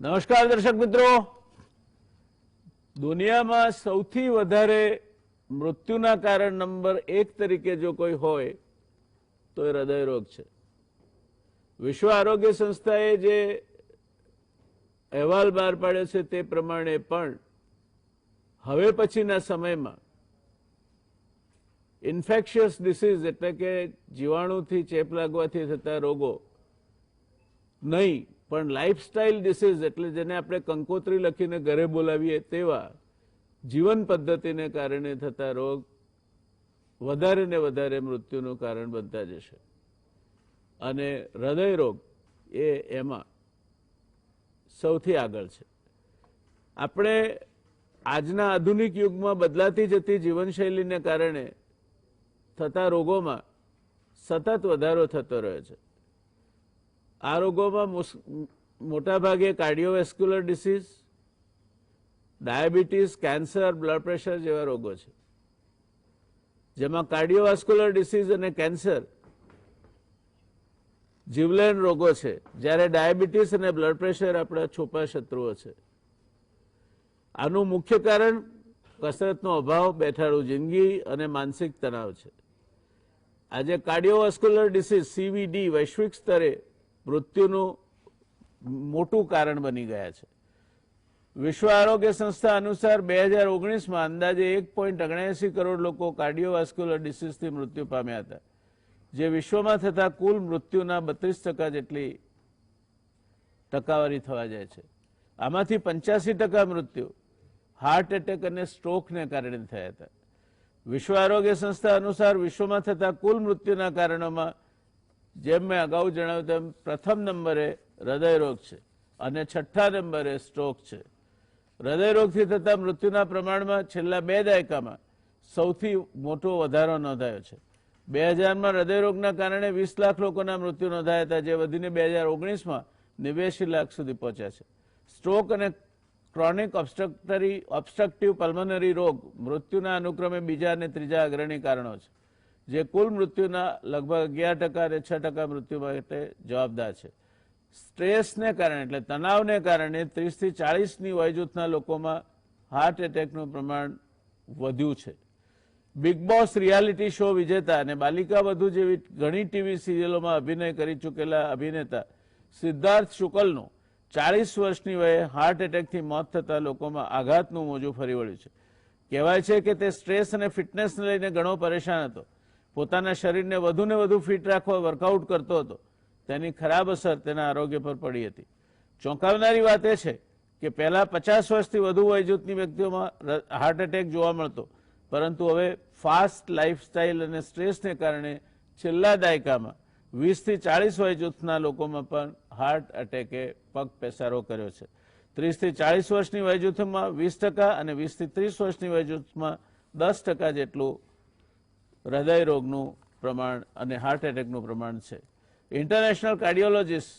નમસ્કાર દર્શક મિત્રો, દુનિયામાં સૌથી વધારે મૃત્યુના કારણ નંબર 1 તરીકે જો કોઈ હોય તો એ હૃદયરોગ છે. વિશ્વ આરોગ્ય સંસ્થાએ જે અહેવાલ બહાર પાડ્યો છે તે પ્રમાણે પણ હવે પછીના સમયમાં ઇન્ફેક્શિયસ ડિસીઝ એટલે કે જીવાણુથી ચેપ લાગવાથી થતા રોગો નહીં પણ લાઇફસ્ટાઇલ ડિસીઝ એટલે જેને આપણે કંકોત્રી લખીને ઘરે બોલાવીએ તેવા જીવન પદ્ધતિને કારણે થતા રોગ વધારે ને વધારે મૃત્યુનું કારણ બનતા જશે અને હૃદય રોગ એ એમાં સૌથી આગળ છે. આપણે આજના આધુનિક યુગમાં બદલાતી જતી જીવનશૈલીને કારણે થતા રોગોમાં સતત વધારો થતો રહ્યો છે. આ રોગોમાં મોટાભાગે cardiovascular disease, diabetes, cancer, blood pressure જેવા રોગો છે, જેમાં કાર્ડિયોવાસ્ક્યુલર ડિસીઝ અને કેન્સર જીવલેણ રોગો છે, જ્યારે ડાયાબિટીસ અને બ્લડ પ્રેશર આપણા છુપા શત્રુઓ છે. આનું મુખ્ય કારણ કસરતનો અભાવ, બેઠાડું જિંદગી અને માનસિક તણાવ છે. આજે કાર્ડિયોવાસ્ક્યુલર ડિસીઝ CVD વૈશ્વિક સ્તરે મૃત્યુનું મોટું કારણ બની ગયા છે. વિશ્વ આરોગ્ય સંસ્થા અનુસાર 2019માં અંદાજે 1.79 કરોડ લોકો કાર્ડિયોવાસ્ક્યુલર ડિસીઝથી મૃત્યુ પામ્યા હતા, જે વિશ્વમાં થતા કુલ મૃત્યુના 32% જેટલી ટકાવારી થવા જાય છે. આમાંથી 85% મૃત્યુ હાર્ટ એટેક અને સ્ટ્રોકને કારણે થયા હતા. વિશ્વ આરોગ્ય સંસ્થા અનુસાર વિશ્વમાં થતા કુલ મૃત્યુના કારણોમાં જેમ મેં અગાઉ જણાવ્યું તેમ પ્રથમ નંબરે હૃદયરોગ છે અને છઠ્ઠા નંબરે સ્ટ્રોક છે. હૃદયરોગથી થતા મૃત્યુના પ્રમાણમાં છેલ્લા 2 દાયકામાં સૌથી મોટો વધારો નોંધાયો છે. 2000માં હૃદયરોગના કારણે 20 લાખ લોકોના મૃત્યુ નોંધાયા હતા, જે વધીને 2019માં 89 લાખ સુધી પહોંચ્યા છે. સ્ટ્રોક અને ક્રોનિક ઓબ્સ્ટ્રક્ટિવ પલ્મોનરી રોગ મૃત્યુના અનુક્રમે બીજા અને ત્રીજા અગ્રણી કારણો છે, જે કુલ મૃત્યુના લગભગ 11% અને 6% મૃત્યુ માટે જવાબદાર છે. સ્ટ્રેસને કારણે એટલે તણાવને કારણે 30 થી 40ની વયજૂથના લોકોમાં હાર્ટ એટેકનું પ્રમાણ વધ્યું છે. બિગ બોસ રિયાલિટી શો વિજેતા અને બાલિકા વધુ જેવી ઘણી ટીવી સિરિયલોમાં અભિનય કરી ચૂકેલા અભિનેતા સિદ્ધાર્થ શુક્લનું 40 વર્ષની વયે હાર્ટ એટેકથી મોત થતા લોકોમાં આઘાતનું મોજું ફરી વળ્યું છે. કહેવાય છે કે તે સ્ટ્રેસ અને ફિટનેસને લઈને ઘણો પરેશાન હતો. પોતાના શરીરને વધુને વધુ ફિટ રાખવા વર્કઆઉટ કરતો હતો. તેની ખરાબ અસર તેના આરોગ્ય પર પડી હતી. ચોંકાવનારી વાત એ છે કે પહેલા 50 વર્ષથી વધુ વયજૂથની વ્યક્તિઓમાં હાર્ટ એટેક જોવા મળતો, પરંતુ હવે ફાસ્ટ લાઇફસ્ટાઇલ અને સ્ટ્રેસને કારણે છેલ્લા દાયકામાં 20 થી 40 વયજૂથના લોકોમાં પણ હાર્ટ એટેકે પગ પેસારો કર્યો છે. 30 થી 40 વર્ષની વયજૂથમાં 20% અને 20 થી 30 વર્ષની વયજૂથમાં 10% જેટલું હૃદય રોગનું પ્રમાણ અને હાર્ટ એટેકનું પ્રમાણ છે. International cardiologist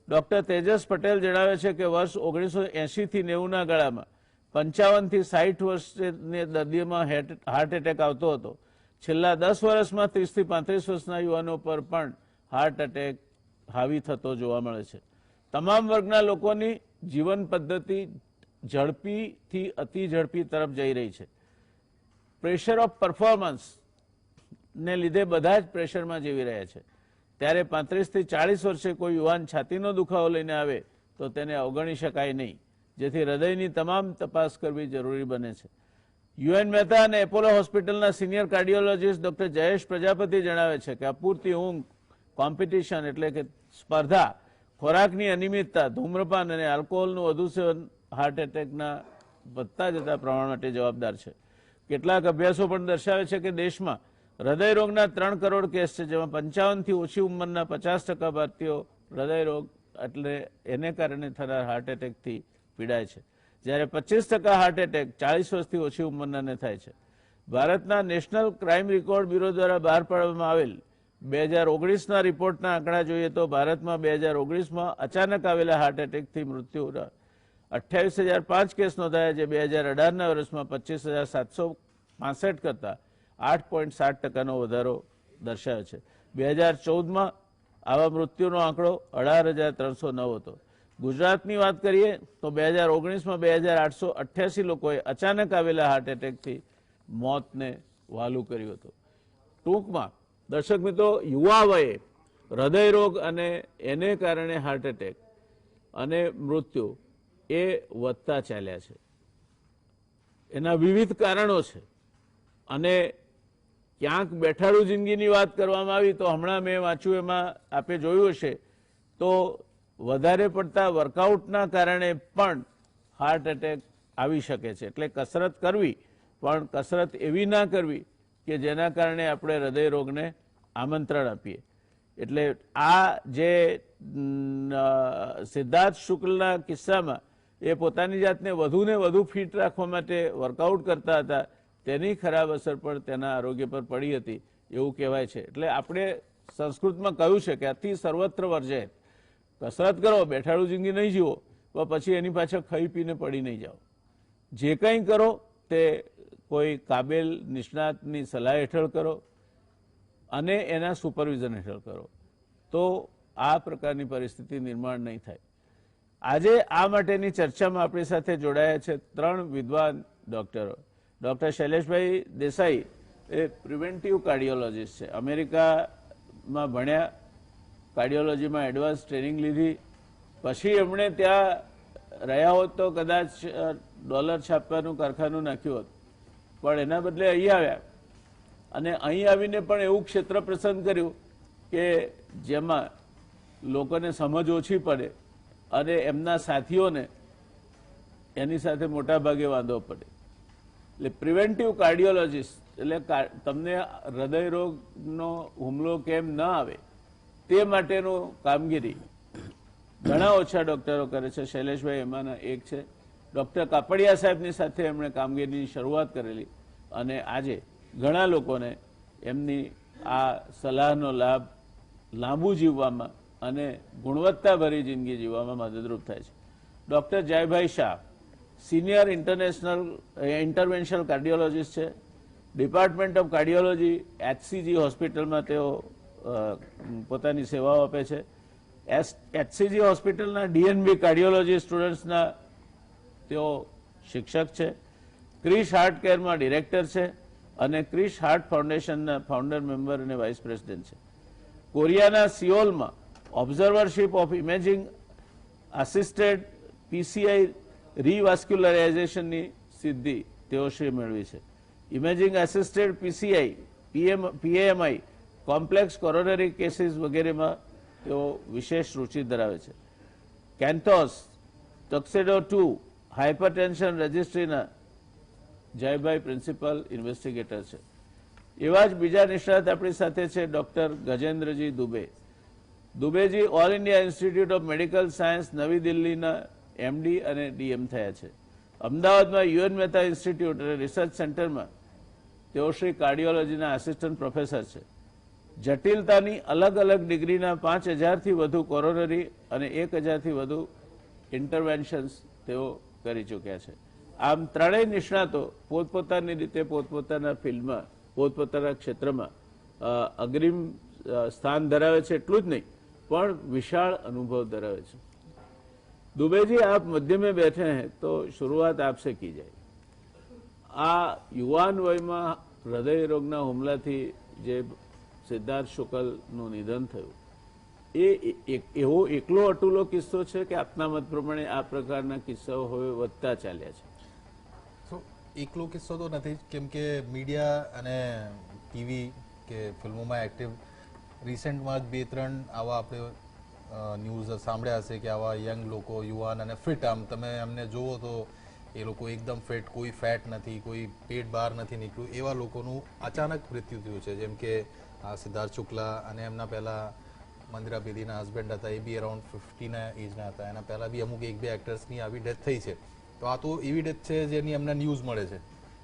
doctor Tejas Patel જણાવે છે કે વર્ષ 1980 થી 90ના ગાળામાં 55 થી 60 વર્ષની દર્દીઓમાં હાર્ટ એટેક આવતો હતો. છેલ્લા 10 વર્ષમાં 30 થી 35 વર્ષના યુવાનો પર પણ હાર્ટ એટેક હાવી થતો જોવા મળે છે. તમામ વર્ગના લોકોની જીવન પદ્ધતિ ઝડપીથી અતિ ઝડપી તરફ જઈ રહી છે. પ્રેશર ઓફ પરફોર્મન્સ ને લીધે બધા જ પ્રેશરમાં જીવી રહ્યા છે. ત્યારે 35 થી 40 વર્ષે કોઈ યુવાન છાતીનો દુખાવો લઈને આવે તો તેને અવગણી શકાય નહીં, જેથી હૃદયની તમામ તપાસ કરવી જરૂરી બને છે. UN મહેતા અને એપોલો હોસ્પિટલના senior cardiologist doctor Jayesh Prajapati જણાવે છે કે અપૂરતી ઊંઘ, કોમ્પિટિશન એટલે કે સ્પર્ધા, ખોરાકની અનિયમિતતા, ધૂમ્રપાન અને આલ્કોહોલનું વધુ સેવન હાર્ટ એટેકના વધતા જતા પ્રમાણ માટે જવાબદાર છે. કેટલાક અભ્યાસો પણ દર્શાવે છે કે દેશમાં હૃદયરોગના 3 કરોડ કેસ છે, જેમાં 55 થી ઓછી ઉંમરના 50% ભારતીયો હૃદયરોગ એટલે એને કારણે થનાર હાર્ટ એટેકથી પીડાય છે, જ્યારે 25% હાર્ટ એટેક 40 વર્ષથી ઓછી ઉંમરનાને થાય છે. ભારતના નેશનલ ક્રાઇમ રેકોર્ડ બ્યુરો દ્વારા બહાર પાડવામાં આવેલ 2019ના રિપોર્ટના આંકડા જોઈએ તો ભારતમાં 2019માં અચાનક આવેલા હાર્ટ એટેકથી મૃત્યુના 28,005 કેસ નોંધાયા, જે 2018ના વર્ષમાં 25,765 કરતા 8.7%નો વધારો દર્શાવે છે. 2014માં આવા મૃત્યુનો આંકડો 18,309 હતો. ગુજરાતની વાત કરીએ તો 2019માં 2888 લોકોએ અચાનક આવેલા હાર્ટ એટેકથી મોતને વહાલું કર્યું હતું. ટૂંકમાં દર્શક મિત્રો, યુવા વયે હૃદયરોગ અને એને કારણે હાર્ટ એટેક અને મૃત્યુ એ વધતા ચાલ્યા છે. એના વિવિધ કારણો છે અને ક્યાંક બેઠાડું જિંદગીની વાત કરવામાં આવી તો હમણાં મેં વાંચ્યું એમાં આપે જોયું હશે તો વધારે પડતા વર્કઆઉટના કારણે પણ હાર્ટ એટેક આવી શકે છે. એટલે કસરત કરવી, પણ કસરત એવી ના કરવી કે જેના કારણે આપણે હૃદય રોગને આમંત્રણ આપીએ. એટલે આ જે સિદ્ધાર્થ શુક્લના કિસ્સામાં એ પોતાની જાતને વધુને વધુ ફિટ રાખવા માટે વર્કઆઉટ કરતા હતા, તેની ખરાબ અસર પણ તેના આરોગ્ય પર પડી હતી એવું કહેવાય છે. એટલે આપણે સંસ્કૃતમાં કહ્યું છે કે અતિ સર્વત્ર વર્જેત. કસરત કરો, બેઠાડું જિંદગી નહીં જીવો, પણ પછી એની પાછળ ખાઈ પીને પડી નહીં જાઓ. જે કંઈ કરો તે કોઈ કાબેલ નિષ્ણાતની સલાહ હેઠળ કરો અને એના સુપરવિઝન હેઠળ કરો, તો આ પ્રકારની પરિસ્થિતિ નિર્માણ નહીં થાય. આજે આ માટેની ચર્ચામાં આપણી સાથે જોડાયા છે 3 વિદ્વાન ડોક્ટરો. ડોક્ટર શૈલેષભાઈ દેસાઈ એ પ્રિવેન્ટિવ કાર્ડિયોલોજીસ્ટ છે. અમેરિકામાં ભણ્યા, કાર્ડિયોલોજીમાં એડવાન્સ ટ્રેનિંગ લીધી, પછી એમણે ત્યાં રહ્યા હોત તો કદાચ ડોલર છાપવાનું કારખાનું નાખ્યું હોત, પણ એના બદલે અહીં આવ્યા અને અહીં આવીને પણ એવું ક્ષેત્ર પસંદ કર્યું કે જેમાં લોકોને સમજ ઓછી પડે અને એમના સાથીઓને એની સાથે મોટા ભાગે વાંધો પડે. એટલે પ્રિવેન્ટિવ કાર્ડિયોલોજીસ્ટ એટલે તમને હૃદય રોગનો હુમલો કેમ ન આવે તે માટેનું કામગીરી ઘણા ઓછા ડોક્ટરો કરે છે. શૈલેષભાઈ એમાંના એક છે. ડોક્ટર કાપડિયા સાહેબની સાથે એમણે કામગીરીની શરૂઆત કરેલી અને આજે ઘણા લોકોને એમની આ સલાહનો લાભ લાંબુ જીવવામાં અને ગુણવત્તાભરી જિંદગી જીવવામાં મદદરૂપ થાય છે. Doctor Jaybhai Shah senior ઇન્ટરવેન્શનલ cardiologist છે. ડિપાર્ટમેન્ટ ઓફ કાર્ડિયોલોજી HCG હોસ્પિટલમાં તેઓ પોતાની સેવાઓ આપે છે. HCG હોસ્પિટલના DNB કાર્ડિયોલોજી સ્ટુડન્ટ્સના તેઓ શિક્ષક છે. ક્રિશ હાર્ટ કેરમાં ડિરેક્ટર છે અને ક્રિશ હાર્ટ ફાઉન્ડેશનના ફાઉન્ડર મેમ્બર અને વાઇસ પ્રેસિડેન્ટ છે. કોરિયાના સિઓલમાં observership of imaging assisted PCI રિવાસ્ક્યુલરાઇઝેશનની સિદ્ધિ તેઓ શ્રી મેળવી છે. Imaging assisted PCI PAMI complex coronary cases વગેરેમાં તેઓ વિશેષ રુચિ ધરાવે છે. કેન્થોસ ટક્સેડો 2 હાઇપરટેન્શન રજિસ્ટ્રીના જયભાઈ પ્રિન્સિપલ ઇન્વેસ્ટિગેટર છે. એવા જ બીજા નિષ્ણાત આપણી સાથે છે ડોક્ટર ગજેન્દ્રજી દુબે. દુબેજી all India institute of medical science નવી દિલ્હીના MD અને DM થયા છે. અમદાવાદમાં UN મહેતા ઇન્સ્ટિટ્યૂટ અને રિસર્ચ સેન્ટરમાં તેઓ શ્રી કાર્ડિયોલોજીના આસિસ્ટન્ટ પ્રોફેસર છે. જટિલતાની અલગ અલગ ડિગ્રીના 5000થી વધુ કોરોનરી અને 1000થી વધુ ઇન્ટરવેન્શન્સ તેઓ કરી ચૂક્યા છે. આમ ત્રણેય નિષ્ણાતો પોતપોતાની રીતે પોતપોતાના ફિલ્ડમાં પોતપોતાના ક્ષેત્રમાં અગ્રીમ સ્થાન ધરાવે છે. એટલું જ નહીં પણ વિશાળ અનુભવ ધરાવે છે. दुबे जी आप मध्य में बैठे हैं तो शुरुआत आपसे की जाए. आ युवान वय में हृदय रोगना हुमलाथी जे सिद्धार्थ शुक्लનું નિધન થયું એ એવો એકલો અટુલો કિસ્સો છે કે આપના મત પ્રમાણે આ પ્રકારના કિસ્સાઓ હવે વધતા ચાલ્યા છે? તો એકલો કિસ્સો તો નથી, કેમ કે મીડિયા અને ટીવી કે ફિલ્મોમાં એક્ટિવ રિસેન્ટમાં જ 2-3 આવા આપણે ન્યૂઝ સાંભળ્યા હશે કે આવા યંગ લોકો, યુવાન અને ફિટ, આમ તમે એમને જુઓ તો એ લોકો એકદમ ફિટ, કોઈ ફેટ નથી, કોઈ પેટ બહાર નથી નીકળ્યું, એવા લોકોનું અચાનક મૃત્યુ થયું છે. જેમ કે આ સિદ્ધાર્થ શુક્લા અને એમના પહેલાં મંદિરા બેદીના હસબન્ડ હતા, એ બી અરાઉન્ડ 50ના એજના હતા. એના પહેલાં બી અમુક 1-2 એક્ટર્સની આવી ડેથ થઈ છે. તો આ તો એવી ડેથ છે જેની અમને ન્યૂઝ મળે છે,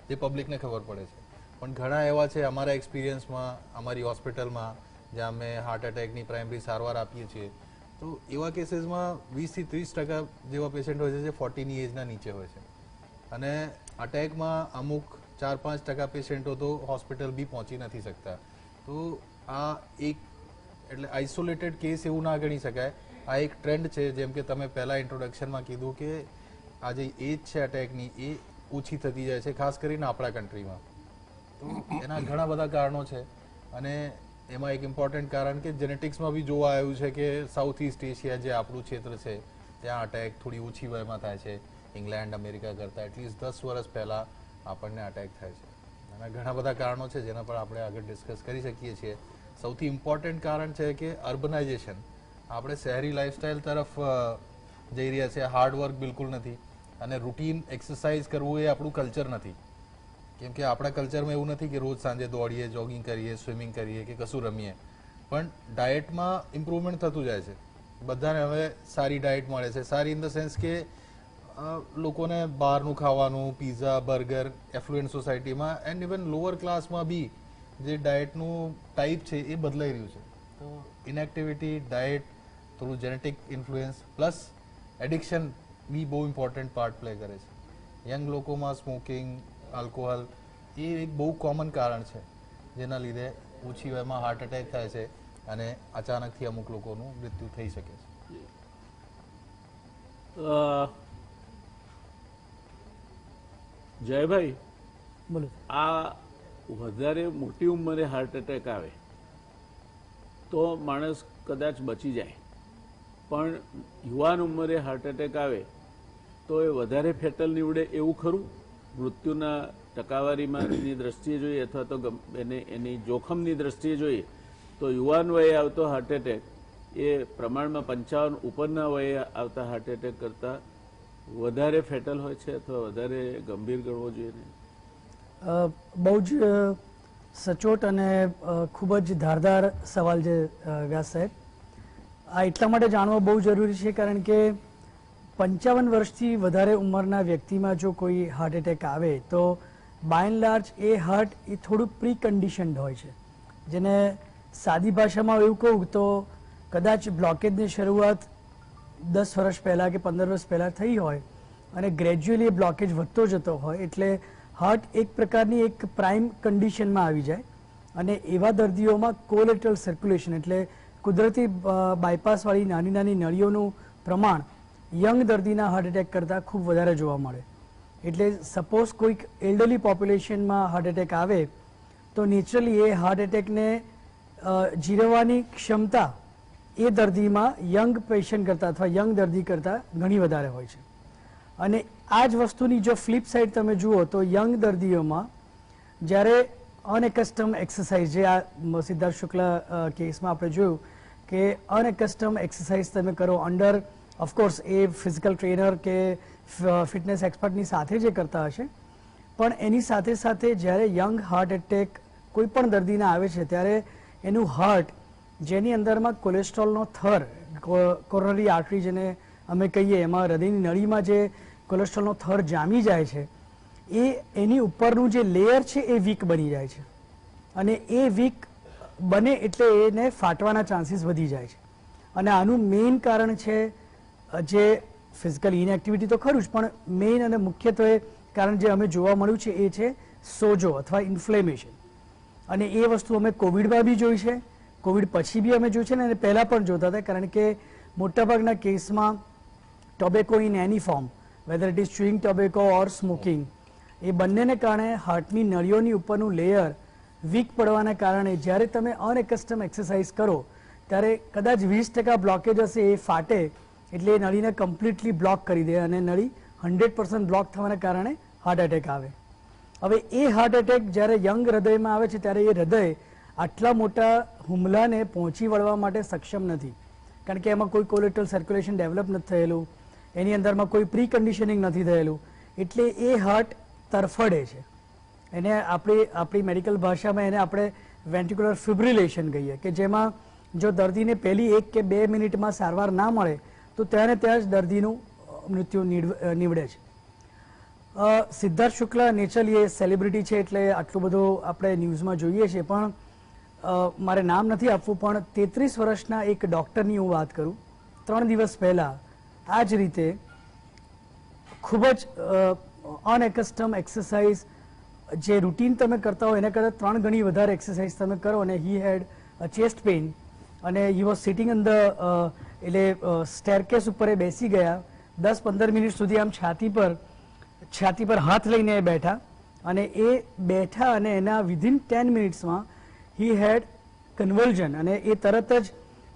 જે પબ્લિકને ખબર પડે છે. પણ ઘણા એવા છે અમારા એક્સપિરિયન્સમાં, અમારી હોસ્પિટલમાં જ્યાં અમે હાર્ટ એટેકની પ્રાઇમરી સારવાર આપીએ છીએ, તો એવા કેસીસમાં 20-30% જેવા પેશન્ટ હોય છે જે 40ની એજના નીચે હોય છે. અને અટેકમાં અમુક 4-5% પેશન્ટો તો હોસ્પિટલ બી પહોંચી નથી શકતા. તો આ એક એટલે આઇસોલેટેડ કેસ એવું ના ગણી શકાય. આ એક ટ્રેન્ડ છે. જેમ કે તમે પહેલા ઇન્ટ્રોડક્શનમાં કીધું કે આ જે એજ છે અટેકની એ ઓછી થતી જાય છે, ખાસ કરીને આપણા કન્ટ્રીમાં. તો એના ઘણા બધા કારણો છે અને એમાં એક ઇમ્પોર્ટન્ટ કારણ કે જેનેટિક્સમાં બી જોવા આવ્યું છે કે સાઉથ ઇસ્ટ એશિયા જે આપણું ક્ષેત્ર છે ત્યાં અટેક થોડી ઓછી વયમાં થાય છે. ઇંગ્લેન્ડ અમેરિકા કરતાં એટલીસ્ટ 10 વર્ષ પહેલાં આપણને અટેક થાય છે. એના ઘણા બધા કારણો છે જેના પર આપણે આગળ ડિસ્કસ કરી શકીએ છીએ. સૌથી ઇમ્પોર્ટન્ટ કારણ છે કે અર્બનાઇઝેશન. આપણે શહેરી લાઈફસ્ટાઈલ તરફ જઈ રહ્યા છીએ. હાર્ડ વર્ક બિલકુલ નથી અને રૂટીન એક્સરસાઇઝ કરવું એ આપણું કલ્ચર નથી. કેમ કે આપણા કલ્ચરમાં એવું નથી કે રોજ સાંજે દોડીએ, જોગિંગ કરીએ, સ્વિમિંગ કરીએ કે કશું રમીએ. પણ ડાયટમાં ઇમ્પ્રુવમેન્ટ થતું જાય છે. બધાને હવે સારી ડાયટ મળે છે. સારી ઇન ધ સેન્સ કે લોકોને બહારનું ખાવાનું, પીઝા, બર્ગર, એફ્લુએન્ટ સોસાયટીમાં એન્ડ ઇવન લોઅર ક્લાસમાં બી જે ડાયટનું ટાઈપ છે એ બદલાઈ રહ્યું છે. તો ઇનએક્ટિવિટી, ડાયટ, થોડું જેનેટિક ઇન્ફ્લુએન્સ પ્લસ એડિક્શન બી બહુ ઇમ્પોર્ટન્ટ પાર્ટ પ્લે કરે છે. યંગ લોકોમાં સ્મોકિંગ, આલ્કોહોલ એ એક બહુ કોમન કારણ છે જેના લીધે ઓછી વયમાં હાર્ટ એટેક થાય છે અને અચાનકથી અમુક લોકોનું મૃત્યુ થઈ શકે છે. જયભાઈ, બોલો. આ વધારે મોટી ઉંમરે હાર્ટ એટેક આવે તો માણસ કદાચ બચી જાય, પણ યુવાન ઉંમરે હાર્ટ એટેક આવે તો એ વધારે ફેટલ નીવડે એવું ખરું? મૃત્યુના ટકાવારીમાંની દ્રષ્ટિએ જોઈએ અથવા તો એની જોખમની દ્રષ્ટિએ જોઈએ તો યુવાન વયે આવતો હાર્ટ એટેક એ પ્રમાણમાં 55 ઉપરના વયે આવતા હાર્ટ એટેક કરતાં વધારે ફેટલ હોય છે અથવા વધારે ગંભીર ગણવો જોઈએ ને? બહુ જ સચોટ અને ખૂબ જ ધારદાર સવાલ છે વ્યાસ સાહેબ. આ એટલા માટે જાણવો બહુ જરૂરી છે કારણ કે 55 વર્ષથી વધારે ઉંમરના વ્યક્તિમાં જો કોઈ હાર્ટ એટેક આવે તો બાય એન્ડ લાર્જ એ હાર્ટ એ થોડું પ્રી કન્ડિશન્ડ હોય છે. જેને સાદી ભાષામાં એવું કહું તો કદાચ બ્લોકેજની શરૂઆત 10 વર્ષ પહેલાં કે 15 વર્ષ પહેલાં થઈ હોય અને ગ્રેજ્યુઅલી એ બ્લોકેજ વધતો જતો હોય એટલે હાર્ટ એક પ્રકારની એક પ્રાઇમ કન્ડિશનમાં આવી જાય અને એવા દર્દીઓમાં કોલેટરલ સર્ક્યુલેશન એટલે કુદરતી બાયપાસવાળી નાની નાની નળીઓનું પ્રમાણ યંગ દર્દીના હાર્ટ એટેક કરતાં ખૂબ વધારે જોવા મળે. એટલે સપોઝ કોઈક એલ્ડરલી પોપ્યુલેશનમાં હાર્ટ એટેક આવે તો નેચરલી એ હાર્ટ એટેકને જીરવવાની ક્ષમતા એ દર્દીમાં યંગ પેશન્ટ કરતાં અથવા યંગ દર્દી કરતાં ઘણી વધારે હોય છે. અને આ જ વસ્તુની જો ફ્લિપ સાઇડ તમે જુઓ તો યંગ દર્દીઓમાં જ્યારે અનએકસ્ટમ એક્સરસાઇઝ જે આ સિદ્ધાર્થ શુક્લ કેસમાં આપણે જોયું કે અનએકસ્ટમ એક્સરસાઇઝ તમે કરો અંડર ઓફકોર્સ એ ફિઝિકલ ટ્રેનર કે ફિટનેસ એક્સપર્ટની સાથે જે કરતા હશે પણ એની સાથે સાથે જ્યારે યંગ હાર્ટ એટેક કોઈ પણ દર્દીને આવે છે ત્યારે એનું હાર્ટ જેની અંદરમાં કોલેસ્ટ્રોલનો થર કોરોનરી આર્ટરી જેને અમે કહીએ એમાં હૃદયની નળીમાં જે કોલેસ્ટ્રોલનો થર જામી જાય છે એ એની ઉપરનું જે લેયર છે એ વીક બની જાય છે અને એ વીક બને એટલે એને ફાટવાના ચાન્સીસ વધી જાય છે. અને આનું મેઇન કારણ છે જે ફિઝિકલ ઇનએક્ટિવિટી તો ખરું જ પણ મેઇન અને મુખ્યત્વે કારણ જે અમે જોવા મળ્યું છે એ છે સોજો અથવા ઇન્ફ્લેમેશન. અને એ વસ્તુ અમે કોવિડમાં બી જોઈ છે, કોવિડ પછી બી અમે જોયું છે ને અને પહેલાં પણ જોતા હતા કારણ કે મોટાભાગના કેસમાં tobacco in any form whether it is chewing tobacco or smoking એ બંનેને કારણે હાર્ટની નળીઓની ઉપરનું લેયર વીક પડવાના કારણે જ્યારે તમે અનએકસ્ટમ એક્સરસાઇઝ કરો ત્યારે કદાચ 20% બ્લોકેજ હશે એ ફાટે એટલે એ નળીને કમ્પ્લીટલી બ્લોક કરી દે અને નળી 100% બ્લોક થવાના કારણે હાર્ટ એટેક આવે. હવે એ હાર્ટ એટેક જ્યારે યંગ હૃદયમાં આવે છે ત્યારે એ હૃદય આટલા મોટા હુમલાને પહોંચી વળવા માટે સક્ષમ નથી કારણ કે એમાં કોઈ કોલેટરલ સર્ક્યુલેશન ડેવલપ નથી થયેલું, એની અંદરમાં કોઈ પ્રી કન્ડિશનિંગ નથી થયેલું એટલે એ હાર્ટ તરફડે છે. એને આપણી મેડિકલ ભાષામાં એને આપણે વેન્ટ્રિક્યુલર ફિબ્રિલેશન કહીએ કે જેમાં જો દર્દીને પહેલી 1 કે 2 મિનિટમાં સારવાર ના મળે તો ત્યાં જ દર્દીનું મૃત્યુ નીવડે છે. સિદ્ધાર્થ શુક્લ નેચરલી એ સેલિબ્રિટી છે એટલે આટલું બધું આપણે ન્યૂઝમાં જોઈએ છીએ પણ મારે નામ નથી આપવું પણ 33 વર્ષના એક ડૉક્ટરની હું વાત કરું 3 દિવસ પહેલાં આ જ રીતે ખૂબ જ અનએકસ્ટમ એક્સરસાઇઝ જે રૂટીન તમે કરતા હો એના કરતાં 3 ગણી વધારે એક્સરસાઇઝ તમે કરો અને હી હેડ ચેસ્ટ પેઇન અને he was sitting in the એટલે સ્ટેરકેસ ઉપર એ બેસી ગયા, 10-15 મિનિટ સુધી આમ છાતી પર હાથ લઈને એ બેઠા, અને એ બેઠા અને એના વિધિન 10 મિનિટ્સમાં હી હેડ કન્વલ્ઝન, અને એ તરત જ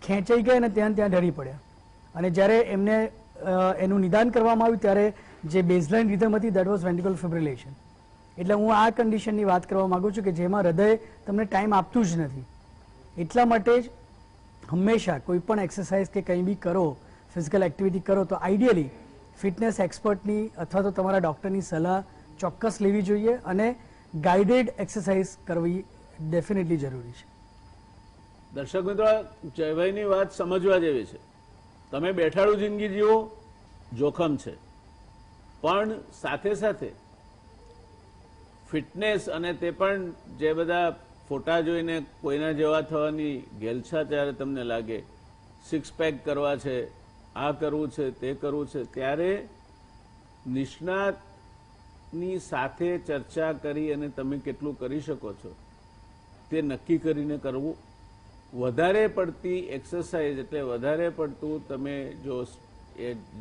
ખેંચાઈ ગયા અને ત્યાં ઢળી પડ્યા. અને જ્યારે એમને એનું નિદાન કરવામાં આવ્યું ત્યારે જે બેઝલાઇન રિધમ હતી દેટ વોઝ વેન્ટ્રિક્યુલર ફિબ્રિલેશન. એટલે હું આ કન્ડિશનની વાત કરવા માંગુ છું કે જેમાં હૃદય તમને ટાઈમ આપતું જ નથી. એટલા માટે જ હંમેશા કોઈ પણ એક્સરસાઇઝ કે કંઈ બી કરો, ફિઝિકલ એક્ટિવિટી કરો, તો આઈડિયલી ફિટનેસ એક્સપર્ટની અથવા તો તમારા ડૉક્ટરની સલાહ ચોક્કસ લેવી જોઈએ, અને ગાઈડેડ એક્સરસાઇઝ કરવી ડેફિનેટલી જરૂરી છે. દર્શક મિત્રો, જયભાઈની વાત સમજવા જેવી છે. તમે બેઠાડું જિંદગી જીવો, જોખમ છે, પણ સાથે સાથે ફિટનેસ, અને તે પણ જે બધા ફોટા જોઈને કોઈના જેવા થવાની ઘેલછા ત્યારે તમને લાગે, સિક્સ પેક કરવા છે, આ કરવું છે, તે કરવું છે, ત્યારે નિષ્ણાતની સાથે ચર્ચા કરી અને તમે કેટલું કરી શકો છો તે નક્કી કરીને કરવું. વધારે પડતી એક્સરસાઇઝ એટલે વધારે પડતું તમે જો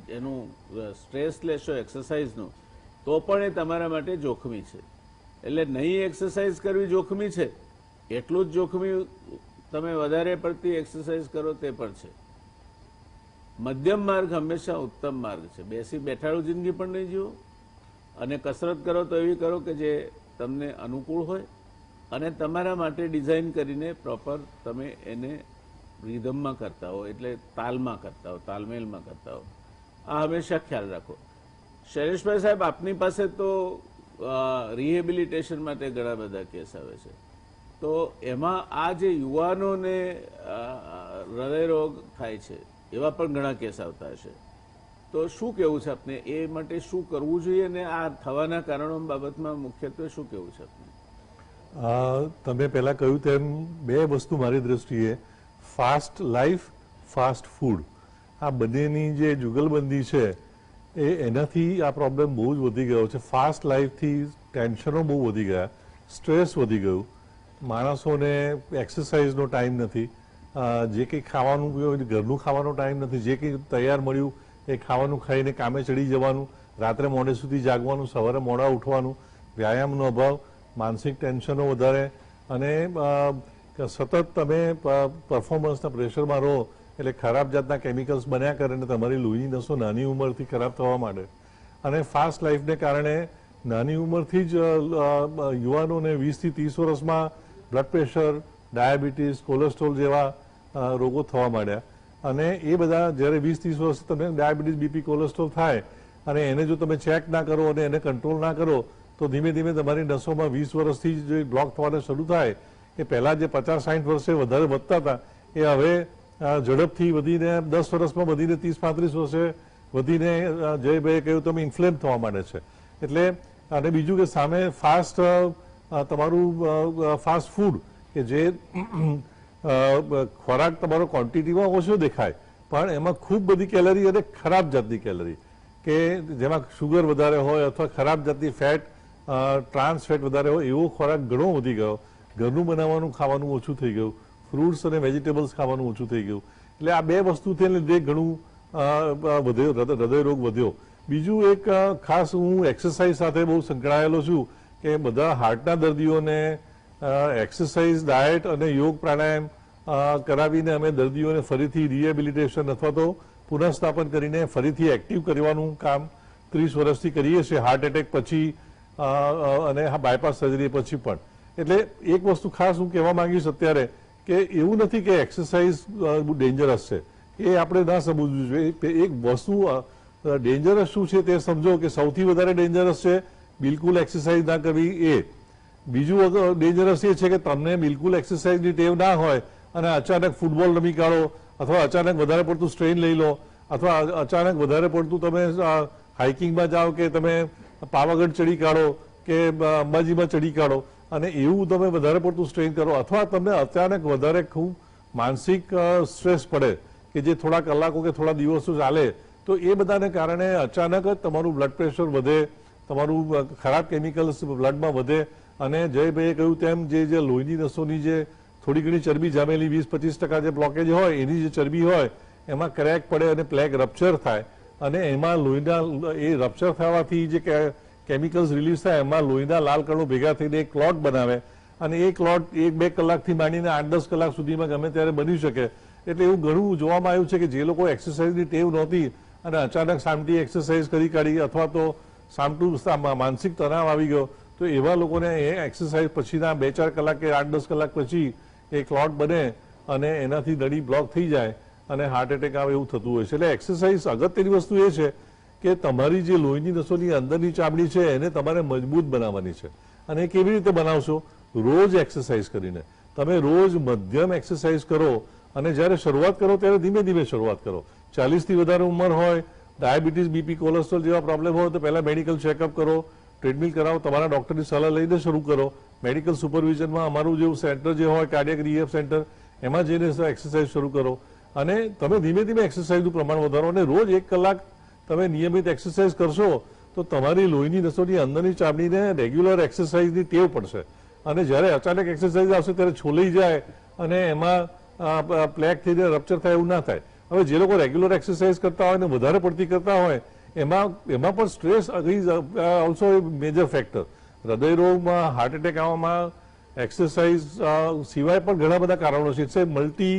એનું સ્ટ્રેસ લેશો એક્સરસાઇઝનું, તો પણ એ તમારા માટે જોખમી છે. એટલે નહીં એક્સરસાઇઝ કરવી જોખમી છે, એટલું જ જોખમી તમે વધારે પડતી એક્સરસાઇઝ કરો તે પણ છે. મધ્યમ માર્ગ હંમેશા ઉત્તમ માર્ગ છે. બેઠાડું જિંદગી પણ નહીં જીવો, અને કસરત કરો તો એવી કરો કે જે તમને અનુકૂળ હોય અને તમારા માટે ડિઝાઇન કરીને પ્રોપર તમે એને રિધમમાં કરતા હો, એટલે તાલમાં કરતા હો, તાલમેલમાં કરતા હો. આ હંમેશા ખ્યાલ રાખો. શૈલેષભાઈ સાહેબ, આપની પાસે તો રિહેબિલિટેશન માટે ઘણા બધા કેસ આવે છે, તો એમાં આ જે યુવાનોને હૃદયરોગ થાય છે એવા પણ ઘણા કેસ આવતા હશે, તો શું કહેવું છે આપને એ માટે? શું કરવું જોઈએ અને આ થવાના કારણો બાબતમાં મુખ્યત્વે શું કહેવું છે આપને? તમે પહેલા કહ્યું તેમ બે વસ્તુ મારી દ્રષ્ટિએ, ફાસ્ટ લાઈફ, ફાસ્ટ ફૂડ, આ બંનેની જે જુગલબંધી છે એનાથી આ પ્રોબ્લેમ બહુ જ વધી ગયો છે. ફાસ્ટ લાઈફથી ટેન્શનો બહુ વધી ગયા, સ્ટ્રેસ વધી ગયું, માણસોને એક્સરસાઇઝનો ટાઈમ નથી, જે કંઈ ખાવાનું ઘરનું ખાવાનો ટાઈમ નથી, જે કંઈ તૈયાર મળ્યું એ ખાવાનું ખાઈને કામે ચડી જવાનું, રાત્રે મોડે સુધી જાગવાનું, સવારે મોડા ઉઠવાનું, વ્યાયામનો અભાવ, માનસિક ટેન્શનો વધારે, અને સતત તમે પરફોર્મન્સના પ્રેશરમાં રહો એટલે ખરાબ જાતના કેમિકલ્સ બન્યા કરે અને તમારી લોહીની નસો નાની ઉંમરથી ખરાબ થવા માંડે. અને ફાસ્ટ લાઈફને કારણે નાની ઉંમરથી જ યુવાનોને 20 થી 30 વર્ષમાં બ્લડ પ્રેશર, ડાયાબિટીસ, કોલેસ્ટ્રોલ જેવા રોગો થવા માંડ્યા. અને એ બધા જ્યારે 20-30 વર્ષ તમે ડાયાબિટીસ, બીપી, કોલેસ્ટ્રોલ થાય અને એને જો તમે ચેક ના કરો અને એને કંટ્રોલ ના કરો તો ધીમે ધીમે તમારી નસોમાં 20 વર્ષથી જે બ્લોક થવાને શરૂ થાય, એ પહેલાં જે 50-60 વર્ષે વધારે વધતા હતા એ હવે ઝડપથી વધીને 10 વર્ષમાં વધીને 30-35 વર્ષે વધીને જયભાઈએ કહ્યું તમે ઇન્ફ્લેમ થવા માંડે છે. એટલે અને બીજું કે સામે ફાસ્ટ તમારું ફાસ્ટ ફૂડ કે જે ખોરાક તમારો ક્વોન્ટિટીમાં ઓછો દેખાય પણ એમાં ખૂબ બધી કેલરી અને ખરાબ જાતની કેલરી, કે જેમાં શુગર વધારે હોય અથવા ખરાબ જાતની ફેટ, ટ્રાન્સ ફેટ વધારે હોય, એવો ખોરાક ઘણો વધી ગયો. ઘરનું બનાવવાનું ખાવાનું ઓછું થઈ ગયું, ફ્રૂટ્સ અને વેજીટેબલ્સ ખાવાનું ઓછું થઈ ગયું. એટલે આ બે વસ્તુથી લીધે ઘણું હૃદયરોગ વધ્યો. બીજું એક ખાસ હું એક્સરસાઇઝ સાથે બહુ સંકળાયેલો છું કે બધા હાર્ટના દર્દીઓને એક્સરસાઇઝ, ડાયટ અને યોગ પ્રાણાયામ કરાવીને અમે દર્દીઓને ફરીથી રિહેબિલિટેશન અથવા તો પુનઃસ્થાપન કરીને ફરીથી એક્ટિવ કરવાનું કામ 30 વર્ષથી કરીએ છીએ, હાર્ટ એટેક પછી અને બાયપાસ સર્જરી પછી પણ. એટલે એક વસ્તુ ખાસ હું કહેવા માંગીશ અત્યારે કે એવું નથી કે એક્સરસાઇઝ ડેન્જરસ છે, એ આપણે ના સમજવું જોઈએ. એક વસ્તુ ડેન્જરસ શું છે તે સમજો કે સૌથી વધારે ડેન્જરસ છે બિલકુલ એક્સરસાઇઝ ના કરવી એ. બીજું ડેન્જરસ એ છે કે તમને બિલકુલ એક્સરસાઇઝની ટેવ ના હોય અને અચાનક ફૂટબોલ રમી કાઢો અથવા અચાનક વધારે પડતું સ્ટ્રેન લઈ લો અથવા અચાનક વધારે પડતું તમે હાઇકિંગમાં જાઓ કે તમે પાવાગઢ ચડી કાઢો કે અંબાજીમાં ચડી કાઢો અને એવું તમે વધારે પડતું સ્ટ્રેન કરો અથવા તમને અચાનક વધારે ખૂબ માનસિક સ્ટ્રેસ પડે કે જે થોડા કલાકો કે થોડા દિવસો ચાલે, તો એ બધાને કારણે અચાનક જ તમારું બ્લડ પ્રેશર વધે, તમારું ખરાબ કેમિકલ્સ બ્લડમાં વધે. અને જયભાઈએ કહ્યું તેમ જે લોહીની નસોની જે થોડી ઘણી ચરબી જામેલી 20-25% જે બ્લોકેજ હોય એની જે ચરબી હોય એમાં ક્રેક પડે અને પ્લેગ રપ્ચર થાય અને એમાં લોહીના એ રપ્ચર થવાથી જે કેમિકલ્સ રિલીઝ થાય એમાં લોહીના લાલ કણો ભેગા થઈને એક ક્લોટ બનાવે અને એ ક્લોટ 1-2 કલાકથી માંડીને 8-10 કલાક સુધીમાં ગમે ત્યારે બની શકે. એટલે એવું ઘણું જોવામાં આવ્યું છે કે જે લોકો એક્સરસાઇઝની ટેવ નહોતી અને અચાનક સામટી એક્સરસાઇઝ કરી કાઢી અથવા તો સામટું માનસિક તણાવ આવી ગયો તો એવા લોકોને એ એક્સરસાઇઝ પછીના 2-4 કલાક કે 8-10 કલાક પછી એ ક્લોટ બને અને એનાથી નળી બ્લોક થઈ જાય અને હાર્ટ એટેક આવે એવું થતું હોય છે. એટલે એક્સરસાઇઝ અગત્યની વસ્તુ એ છે કે તમારી જે લોહીની નસોની અંદરની ચામડી છે એને તમારે મજબૂત બનાવવાની છે. અને એ કેવી રીતે બનાવશો? રોજ એક્સરસાઇઝ કરીને. તમે રોજ મધ્યમ એક્સરસાઇઝ કરો અને જ્યારે શરૂઆત કરો ત્યારે ધીમે ધીમે શરૂઆત કરો. 40થી વધારે ઉંમર હોય, ડાયાબિટીસ, બીપી, કોલેસ્ટ્રોલ જેવા પ્રોબ્લેમ હોય તો પહેલા મેડિકલ ચેકઅપ કરો, ટ્રીટમેન્ટ કરાવો, તમારા ડોક્ટરની સલાહ લઈને શરૂ કરો. મેડિકલ સુપરવિઝનમાં અમારું જેવું સેન્ટર જે હોય કાર્ડિયાક રિહેબ સેન્ટર એમાં જઈને એક્સરસાઇઝ શરૂ કરો અને તમે ધીમે ધીમે એક્સરસાઇઝનું પ્રમાણ વધારો અને રોજ 1 કલાક તમે નિયમિત એક્સરસાઇઝ કરશો તો તમારી લોહીની નસોની અંદરની ચામડીને રેગ્યુલર એક્સરસાઇઝની ટેવ પડશે અને જ્યારે અચાનક એક્સરસાઇઝ આવશે ત્યારે છોલાઈ જાય અને એમાં પ્લેગ થઈને રપ્ચર થાય એવું ના થાય. હવે જે લોકો રેગ્યુલર એક્સરસાઇઝ કરતા હોય અને વધારે પડતી કરતા હોય એમાં પણ સ્ટ્રેસ ઓલ્સો મેજર ફેક્ટર. હૃદયરોગમાં, હાર્ટ એટેક આવવામાં એક્સરસાઇઝ સિવાય પણ ઘણા બધા કારણો છે. It's a multi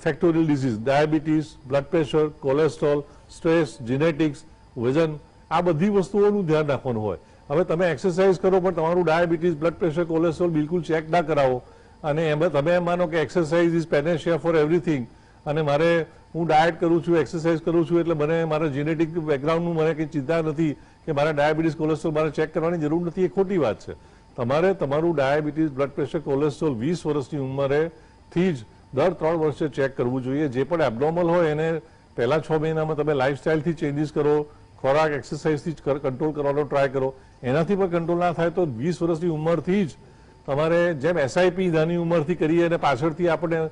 factorial disease, diabetes, blood pressure, cholesterol, stress, genetics, વજન, આ બધી વસ્તુઓનું ધ્યાન રાખવાનું હોય. હવે તમે એક્સરસાઇઝ કરો પણ તમારું ડાયાબિટીસ, બ્લડ પ્રેશર, કોલેસ્ટ્રોલ બિલકુલ ચેક ના કરાવો અને એમાં તમે એમ માનો કે એક્સરસાઇઝ ઇઝ પેનેશિયા ફોર એવરીથિંગ અને હું ડાયટ કરું છું, એક્સરસાઇઝ કરું છું એટલે મને મારા જેનેટિક બેકગ્રાઉન્ડનું મને કંઈ ચિંતા નથી કે મારા ડાયાબિટીસ, કોલેસ્ટ્રોલ મારે ચેક કરવાની જરૂર નથી, એ ખોટી વાત છે. તમારે તમારું ડાયાબિટીસ, બ્લડ પ્રેશર, કોલેસ્ટ્રોલ 20 વર્ષની ઉંમરેથી જ દર 3 વર્ષે ચેક કરવું જોઈએ. જે પણ એબનોર્મલ હોય એને પહેલા 6 મહિનામાં તમે લાઇફસ્ટાઇલથી ચેન્જીસ કરો, ખોરાક, એક્સરસાઇઝથી કંટ્રોલ કરવાનો ટ્રાય કરો. એનાથી પણ કંટ્રોલ ના થાય તો 20 વર્ષની ઉંમરથી જ તમારે જેમ એસઆઈપી નાની ઉંમરથી કરીએ અને પાછળથી આપણને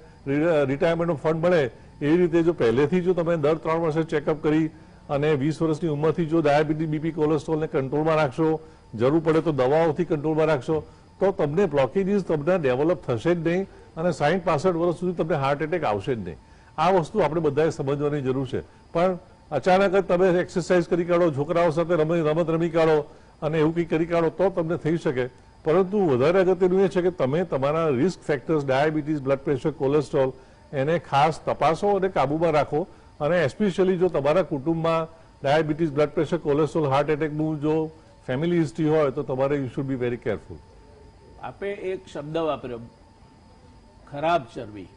રિટાયરમેન્ટનો ફંડ મળે એવી રીતે જો પહેલેથી જો તમે દર 3 વર્ષે ચેકઅપ કરી અને 20 વર્ષની ઉંમરથી જો ડાયાબિટીસ, બીપી, કોલેસ્ટ્રોલને કંટ્રોલમાં રાખશો, જરૂર પડે તો દવાઓથી કંટ્રોલમાં રાખશો તો તમને બ્લોકેજીસ તમને ડેવલપ થશે જ નહીં અને 60-65 વર્ષ સુધી તમને હાર્ટ એટેક આવશે જ નહીં. આ વસ્તુ આપણે બધાએ સમજવાની જરૂર છે. પણ અચાનક જ તમે એક્સરસાઇઝ કરી કાઢો, છોકરાઓ સાથે રમત રમી કાઢો અને એવું કંઈ કરી કાઢો તો તમને થઈ શકે. પરંતુ વધારે અગત્યનું એ છે કે તમે તમારા risk factors, diabetes, blood pressure, cholesterol એને ખાસ તપાસો અને કાબૂમાં રાખો અને એસ્પેશિયલી જો તમારા કુટુંબમાં diabetes, blood pressure, cholesterol, heart એટેકનું જો ફેમિલી હિસ્ટ્રી હોય તો તમારે you should be very careful. આપે એક શબ્દ વાપર્યો, ખરાબ ચરબી,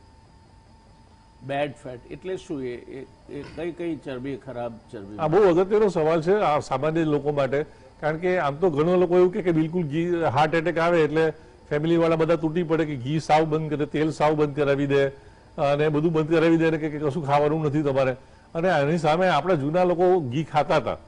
બેડ ફેટ, એટલે શું? એ કઈ ચરબી ખરાબ ચરબી? આ બહુ અગત્યનો સવાલ છે આ સામાન્ય લોકો માટે. કારણ કે આમ તો ઘણા લોકો એવું કે બિલકુલ ઘી, હાર્ટ એટેક આવે એટલે ફેમિલી વાળા બધા તૂટી પડે કે ઘી સાવ બંધ કરે, તેલ સાવ બંધ કરાવી દે અને બધું બંધ કરાવી દે કે કશું ખાવાનું નથી તમારે. અને આની સામે આપણા જૂના લોકો ઘી ખાતા હતા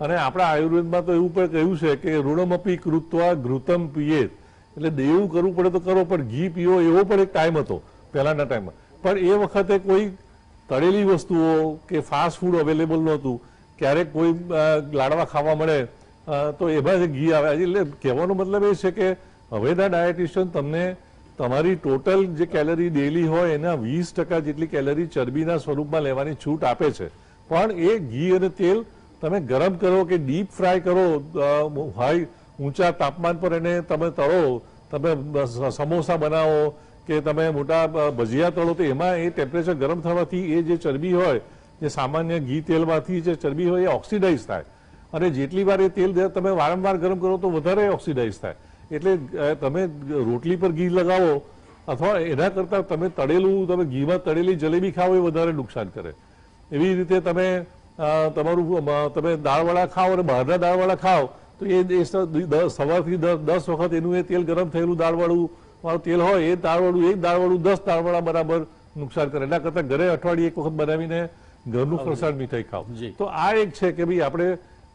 અને આપણા આયુર્વેદમાં તો એવું પણ કહ્યું છે કે ઋણમપી કૃત્વા ઘૃતમ પીએત, એટલે દેવું કરવું પડે તો કરો પણ ઘી પીવો એવો પણ એક ટાઈમ હતો પહેલાના ટાઈમમાં. પણ એ વખતે કોઈ તળેલી વસ્તુઓ કે ફાસ્ટ ફૂડ અવેલેબલ નહોતું. ક્યારેક કોઈ લાડવા ખાવા મળે તો એમાં ઘી આવે. એટલે કહેવાનો મતલબ એ છે કે હવેના ડાયટિશિયન તમને તમારી ટોટલ જે કેલરી ડેલી હોય એના 20% જેટલી કેલરી ચરબીના સ્વરૂપમાં લેવાની છૂટ આપે છે. પણ એ ઘી અને તેલ તમે ગરમ કરો કે ડીપ ફ્રાય કરો, હાઈ ઊંચા તાપમાન પર એને તમે તળો, તમે સમોસા બનાવો કે તમે મોટા ભજીયા તળો તો એમાં એ ટેમ્પરેચર ગરમ થવાથી એ જે ચરબી હોય, જે સામાન્ય ઘી તેલમાંથી જે ચરબી હોય એ ઓક્સિડાઇઝ થાય અને જેટલી વાર એ તેલ તમે વારંવાર ગરમ કરો તો વધારે ઓક્સિડાઇઝ થાય. એટલે તમે રોટલી પર ઘી લગાવો અથવા એના કરતાં તમે તળેલું, તમે ઘીમાં તળેલી જલેબી ખાઓ એ વધારે નુકસાન કરે. એવી રીતે તમે તમે દાળવડા ખાઓ અને બહારના દાળવડા ખાઓ તો એ સવારથી 10 વખત એનું એ તેલ ગરમ થયેલું દાળવાળું વાળું તેલ હોય એ દાળવાળું 10 દાળવડા બરાબર નુકસાન કરે. એના કરતાં ઘરે અઠવાડિયે 1 વખત બનાવીને ઘરનું ફરસાણ મીઠાઈ ખાઓ. તો આ એક છે કે ભાઈ આપણે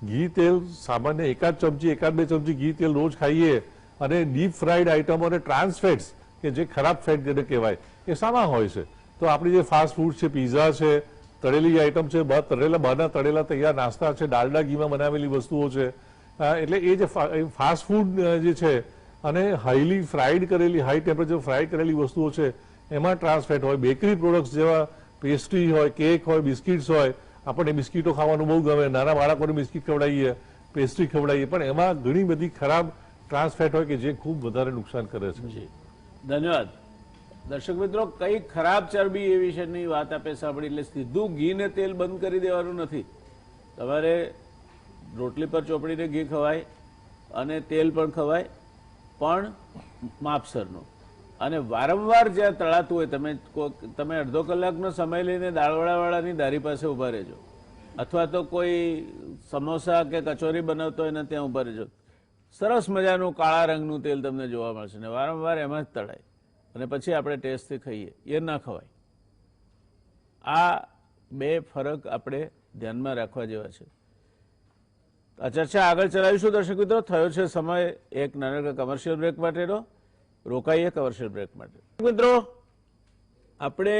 ઘી તેલ સામાન્ય 1-2 ચમચી ઘી તેલ રોજ ખાઈએ અને ડીપ ફ્રાઈડ આઇટમો અને ટ્રાન્સફેટ્સ કે જે ખરાબ ફેટ જેને કહેવાય એ શામાં હોય છે? તો આપણી જે ફાસ્ટ ફૂડ છે, પીઝા છે, તળેલી આઇટમ છે, બહારના તળેલા તૈયાર નાસ્તા છે, ડાલડા ઘીમાં બનાવેલી વસ્તુઓ છે. એટલે એ જે ફાસ્ટ ફૂડ જે છે અને હાઈલી ફ્રાઈડ કરેલી, હાઈ ટેમ્પરેચર ફ્રાય કરેલી વસ્તુઓ છે એમાં ટ્રાન્સફેટ હોય. બેકરી પ્રોડક્ટ્સ જેવા પેસ્ટ્રી હોય, કેક હોય, બિસ્કિટ્સ હોય, આપણને બિસ્કિટો ખાવાનું બહુ ગમે, નાના બાળકોને બિસ્કિટ ખવડાવીએ, પેસ્ટ્રી ખવડાવીએ, પણ એમાં ઘણી બધી ખરાબ ટ્રાન્સ ફેટ હોય કે જે ખૂબ વધારે નુકસાન કરે છે. જી ધન્યવાદ. દર્શક મિત્રો, કઈ ખરાબ ચરબી એ વિશેની વાત આપે સાંભળી એટલે સીધું ઘી ને તેલ બંધ કરી દેવાનું નથી. તમારે રોટલી પર ચોપડીને ઘી ખવાય અને તેલ પણ ખવાય, પણ માપસરનું. અને વારંવાર જ્યાં તળાતું હોય તમે અડધો કલાકનો સમય લઈને દાળવડાવાળાની દારી પાસે ઉભા રહેજો, અથવા તો કોઈ સમોસા કે કચોરી બનાવતો હોય ને ત્યાં ઉભા રહેજો. સરસ મજાનું કાળા રંગનું તેલ તમને જોવા મળશે ને વારંવાર એમાં જ તળાય અને પછી આપણે ટેસ્ટથી ખાઈએ, એ ના ખવાય. આ બે ફરક આપણે ધ્યાનમાં રાખવા જેવા છે. આ ચર્ચા આગળ ચલાવીશું. દર્શક મિત્રો, થયો છે સમય એક નાનકડા કમર્શિયલ બ્રેક માટેનો. રોકાઈએ કમર્શિયલ બ્રેક માટે. મિત્રો, આપણે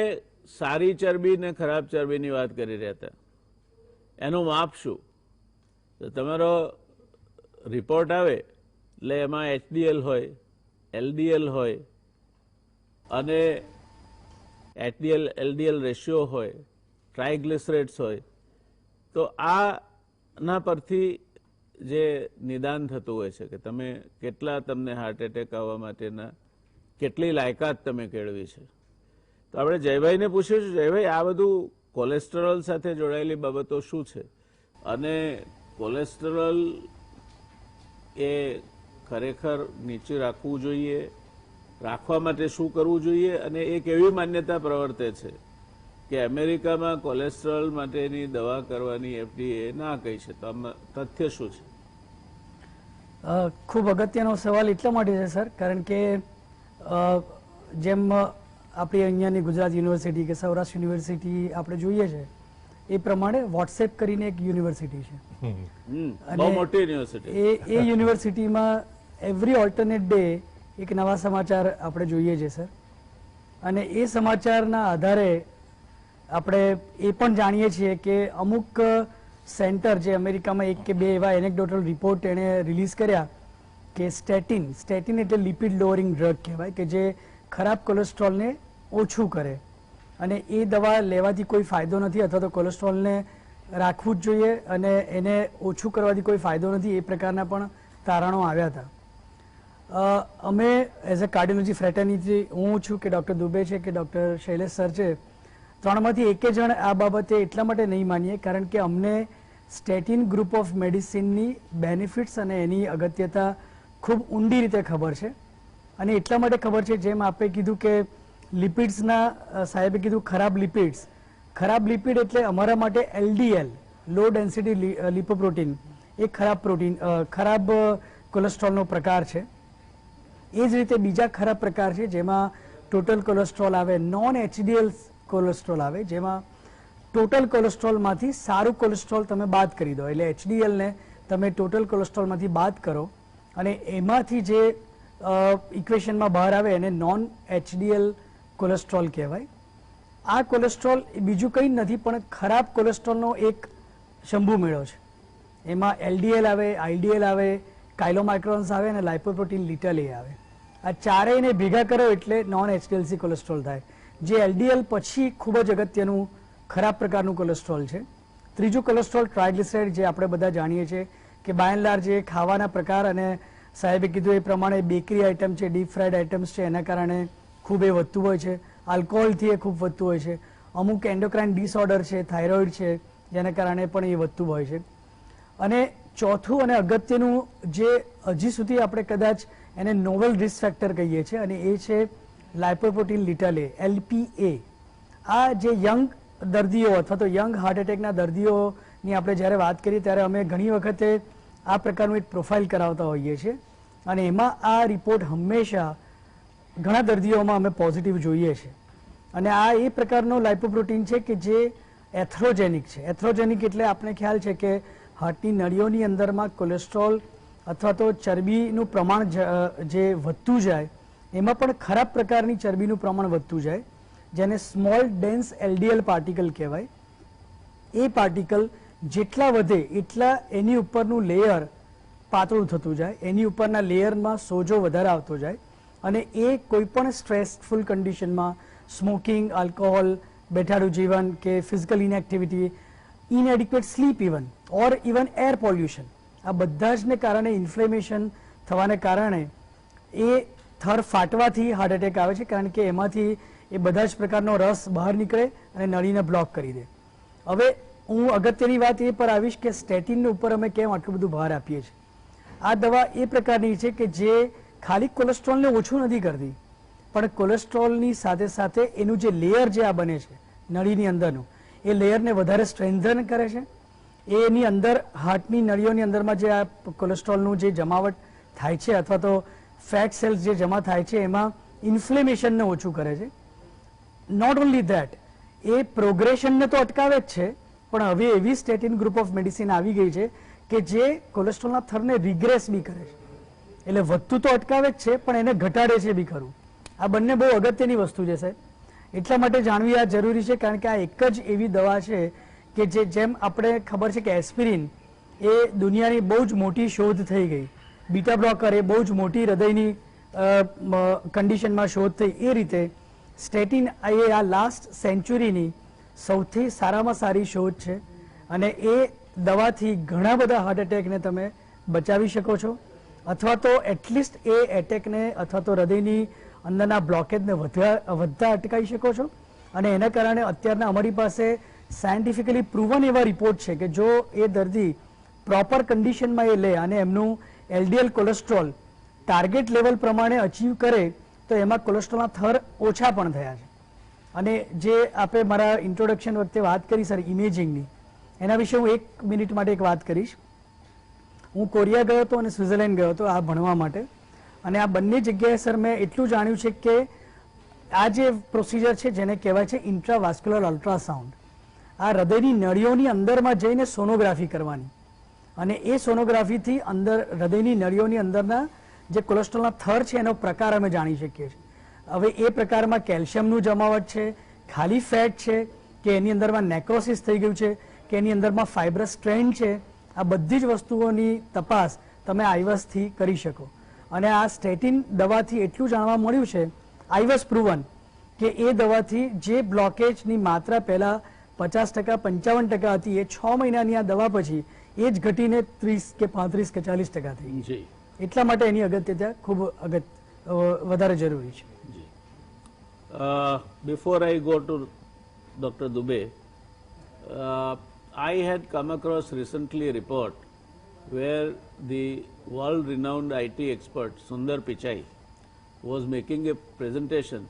સારી ચરબી ને ખરાબ ચરબીની વાત કરી રહ્યા હતા. એનું માપ શું? તો તમારો રિપોર્ટ આવે એટલે એમાં HDL હોય, LDL હોય અને HDL LDL રેશિયો હોય, ટ્રાયગ્લિસરાઇડ્સ હોય. તો આના પરથી જે નિદાન થતું હોય છે કે તમે કેટલા તમને હાર્ટ એટેક આવવા માટેના કેટલી લાયકાત તમે કેળવી છે. તો આપણે જયભાઈને પૂછ્યું, જયભાઈ આ બધું કોલેસ્ટ્રોલ સાથે જોડાયેલી બાબતો શું છે અને કોલેસ્ટ્રોલ એ ખરેખર નીચે રાખવું જોઈએ, રાખવા માટે શું કરવું જોઈએ, અને એક એવી માન્યતા પ્રવર્તે છે કે અમેરિકામાં કોલેસ્ટ્રોલ માટેની દવા કરવાની FDA ના કહી છે. તો આમાં તથ્ય શું છે? ખૂબ અગત્યનો સવાલ એટલા માટે છે સર, કારણ કે જેમ આપણી અહીંયાની ગુજરાત યુનિવર્સિટી કે સૌરાષ્ટ્ર યુનિવર્સિટી આપણે જોઈએ છે એ પ્રમાણે વોટ્સએપ કરીને એક યુનિવર્સિટી છે. બહુ મોટી યુનિવર્સિટી. એ યુનિવર્સિટીમાં એવરી ઓલ્ટરનેટ ડે એક નવા સમાચાર આપણે જોઈએ છે સર. અને એ સમાચારના આધારે આપણે એ પણ જાણીએ છીએ કે અમુક સેન્ટર જે અમેરિકામાં એક કે બે એવા એનેક્ડોટલ રિપોર્ટ એણે રિલીઝ કર્યા કે સ્ટેટિન એટલે લિપિડ લોઅરિંગ ડ્રગ કહેવાય, કે જે ખરાબ કોલેસ્ટ્રોલને ઓછું કરે અને એ દવા લેવાથી કોઈ ફાયદો નથી અથવા તો કોલેસ્ટ્રોલને રાખવું જ જોઈએ અને એને ઓછું કરવાથી કોઈ ફાયદો નથી, એ પ્રકારના પણ તારણો આવ્યા હતા. અમે એઝ અ કાર્ડિયોલોજી ફ્રેટર્નિટી, હું છું કે ડૉક્ટર દુબે છે કે ડૉક્ટર શૈલેષ સર છે, ત્રણમાંથી એકે જણ આ બાબતે એટલા માટે નહીં માનીએ કારણ કે અમને સ્ટેટિન ગ્રુપ ઓફ મેડિસિનની બેનિફિટ્સ અને એની અગત્યતા ખૂબ ઊંડી રીતે ખબર છે. અને એટલા માટે ખબર છે, જેમ આપે કીધું કે લિપિડ્સના, સાહેબે કીધું ખરાબ લિપિડ એટલે અમારા માટે LDL લો ડેન્સિટી લિપોપ્રોટીન એ ખરાબ કોલેસ્ટ્રોલનો પ્રકાર છે. એ જ રીતે બીજા ખરાબ પ્રકાર છે જેમાં ટોટલ કોલેસ્ટ્રોલ આવે, નોન HDL કોલેસ્ટ્રોલ આવે, જેમાં ટોટલ કોલેસ્ટ્રોલમાંથી સારું કોલેસ્ટ્રોલ તમે બાદ કરી દો, એટલે HDL ને તમે ટોટલ કોલેસ્ટ્રોલમાંથી બાદ કરો અને એમાંથી જે ઇક્વેશનમાં બહાર આવે એને નોન HDL કોલેસ્ટ્રોલ કહેવાય. આ કોલેસ્ટ્રોલ બીજું કંઈ નથી પણ ખરાબ કોલેસ્ટ્રોલનો એક શંભુ મેળો છે. એમાં LDL આવે, IDL આવે, કાયલોમાઇક્રોન્સ આવે અને લાઇપોપ્રોટીન લિટલ એ આવે. આ ચારેયને ભેગા કરો એટલે નોન HDLC કોલેસ્ટ્રોલ થાય, જે LDL પછી ખૂબ જ અગત્યનું ખરાબ પ્રકારનું કોલેસ્ટ્રોલ છે. ત્રીજું કોલેસ્ટ્રોલ ટ્રાયગ્લિસરાઇડ, જે આપણે બધા જાણીએ છીએ કે બાય એન્ડ લાર્જ જે ખાવાના પ્રકાર અને સાહેબે કીધું એ પ્રમાણે બેકરી આઇટમ છે, ડીપ ફ્રાઈડ આઇટમ્સ છે, એના કારણે ખૂબ એ વધતું હોય છે. આલ્કોહોલથી એ ખૂબ વધતું હોય છે. અમુક એન્ડોક્રાઇન ડિસઓર્ડર છે, થાઇરોઇડ છે, જેના કારણે પણ એ વધતું હોય છે. અને ચોથું અને અગત્યનું જે હજી સુધી આપણે કદાચ એને નોવેલ રિસ્ક ફેક્ટર કહીએ છીએ અને એ છે લાઇપોપ્રોટીન લિટલ એ, LPA. આ જે યંગ દર્દીઓ અથવા તો યંગ હાર્ટ એટેકના દર્દીઓની આપણે જ્યારે વાત કરીએ ત્યારે અમે ઘણી વખતે આ પ્રકારનું એક પ્રોફાઇલ કરાવતા હોઈએ છીએ અને એમાં આ રિપોર્ટ હંમેશા ઘણા દર્દીઓમાં અમે પોઝિટિવ જોઈએ છે. અને આ એ પ્રકારનો લાઇપોપ્રોટીન છે કે જે એથ્રોજેનિક છે. એથ્રોજેનિક એટલે આપણે ખ્યાલ છે કે હાર્ટની નળીઓની અંદરમાં કોલેસ્ટ્રોલ અથવા તો ચરબીનું પ્રમાણ જે વધતું જાય એમાં પણ ખરાબ પ્રકારની ચરબીનું પ્રમાણ વધતું જાય, જેને સ્મોલ ડેન્સ LDL પાર્ટિકલ કહેવાય. એ પાર્ટિકલ જેટલા વધે એટલા એની ઉપરનું લેયર પાતળું થતું જાય, એની ઉપરના લેયરમાં સોજો વધારે આવતો જાય અને એ કોઈ પણ સ્ટ્રેસફુલ કન્ડિશનમાં સ્મોકિંગ, આલ્કોહોલ બેઠાડું જીવન કે physical inactivity, inadequate sleep even air pollution, આ બધા જ ને કારણે ઇન્ફ્લેમેશન થવાને કારણે એ થર ફાટવાથી હાર્ટ એટેક આવે છે, કારણ કે એમાંથી એ બધા જ પ્રકારનો રસ બહાર નીકળે અને નળીને બ્લોક કરી દે. હવે હું અગત્યની વાત એ પર આવીશ કે સ્ટેટિન ઉપર અમે કેમ આટલું બધું ભાર આપીએ છીએ. આ દવા એ પ્રકારની છે કે જે ખાલી કોલેસ્ટ્રોલને ઓછું નથી કરતી, પણ કોલેસ્ટ્રોલની સાથે સાથે એનું જે લેયર જે આ બને છે નળીની અંદરનું, એ લેયરને વધારે સ્ટ્રેન્થન કરે છે. એની અંદર હાર્ટની નળીઓની અંદરમાં જે આ કોલેસ્ટ્રોલનું જે જમાવટ થાય છે અથવા તો ફેટ સેલ્સ જે જમા થાય છે એમાં ઇન્ફ્લેમેશનને ઓછું કરે છે. નોટ ઓનલી ધેટ, એ પ્રોગ્રેશનને તો અટકાવે જ છે, પણ હવે એવી સ્ટેટિન ગ્રુપ ઓફ મેડિસિન આવી ગઈ છે કે જે કોલેસ્ટ્રોલના થરને રિગ્રેસ બી કરે છે. એટલે વધતું તો અટકાવે જ છે, પણ એને ઘટાડે છે બી ખરું. આ બંને બહુ અગત્યની વસ્તુ છે સાહેબ. એટલા માટે જાણવી આ જરૂરી છે, કારણ કે આ એક જ એવી દવા છે કે જેમ આપણે ખબર છે કે એસ્પિરિન એ દુનિયાની બહુ જ મોટી શોધ થઈ ગઈ, બીટા બ્લોકર એ બહુ જ મોટી હૃદયની કન્ડિશનમાં શોધ થઈ, એ રીતે સ્ટેટિન એ આ લાસ્ટ સેન્ચુરીની સૌથી સારામાં સારી શોધ છે અને એ દવાથી ઘણા બધા હાર્ટ એટેકને તમે બચાવી શકો છો, અથવા તો એટલીસ્ટ એ એટેકને અથવા તો હૃદયની અંદરના બ્લોકેજને વધતા અટકાવી શકો છો. અને એના કારણે અત્યારના અમારી પાસે સાયન્ટિફિકલી પ્રૂવન એવા રિપોર્ટ છે કે જો એ દર્દી પ્રોપર કન્ડિશનમાં એ લે અને એમનું એલડીએલ કોલેસ્ટ્રોલ ટાર્ગેટ લેવલ પ્રમાણે અચીવ કરે તો એમાં કોલેસ્ટ્રોલના થર ઓછા પણ થયા છે. અને જે આપણે મારા ઇન્ટ્રોડક્શન વખતે વાત કરી સર ઇમેજિંગની, એના વિશે હું 1 મિનિટ માટે એક વાત કરીશ. હું કોરિયા ગયો હતો અને સ્વિટ્ઝરલેન્ડ ગયો હતો આ ભણવા માટે, અને આ બંને જગ્યાએ સર મેં એટલું જાણ્યું છે કે આ જે પ્રોસિજર છે જેને કહેવાય છે ઇન્ટ્રાવાસ્ક્યુલર અલ્ટ્રાસાઉન્ડ, આ હૃદયની નળીઓની અંદરમાં જઈને સોનોગ્રાફી કરવાની, અને એ સોનોગ્રાફીથી અંદર હૃદયની નળીઓની અંદરના જે કોલેસ્ટ્રોલના થર છે એનો પ્રકાર અમે જાણી શકીએ છીએ. હવે એ પ્રકારમાં કેલ્શિયમનું જમાવટ છે, ખાલી ફેટ છે, કે એની અંદરમાં નેક્રોસિસ થઈ ગયું છે, કે એની અંદરમાં ફાઇબ્રસ સ્ટ્રેન્ડ છે, આ બધી જ વસ્તુઓની તપાસ તમે આઈવસથી કરી શકો. અને આ સ્ટેટિન દવાથી એટલું જાણવા મળ્યું છે, આઈવસ પ્રૂવન, કે એ દવાથી જે બ્લોકેજની માત્રા પહેલા 50% 55% હતી એ 6 મહિનાની આ દવા પછી એ જ ઘટીને 30 કે 35 કે 40% થઈ ગઈ. એટલા માટે એની અગત્યતા ખૂબ વધારે જરૂરી છે. Before I go to Dr. Dubey, I had come across recently a report where the world-renowned IT expert Sundar Pichai was making a presentation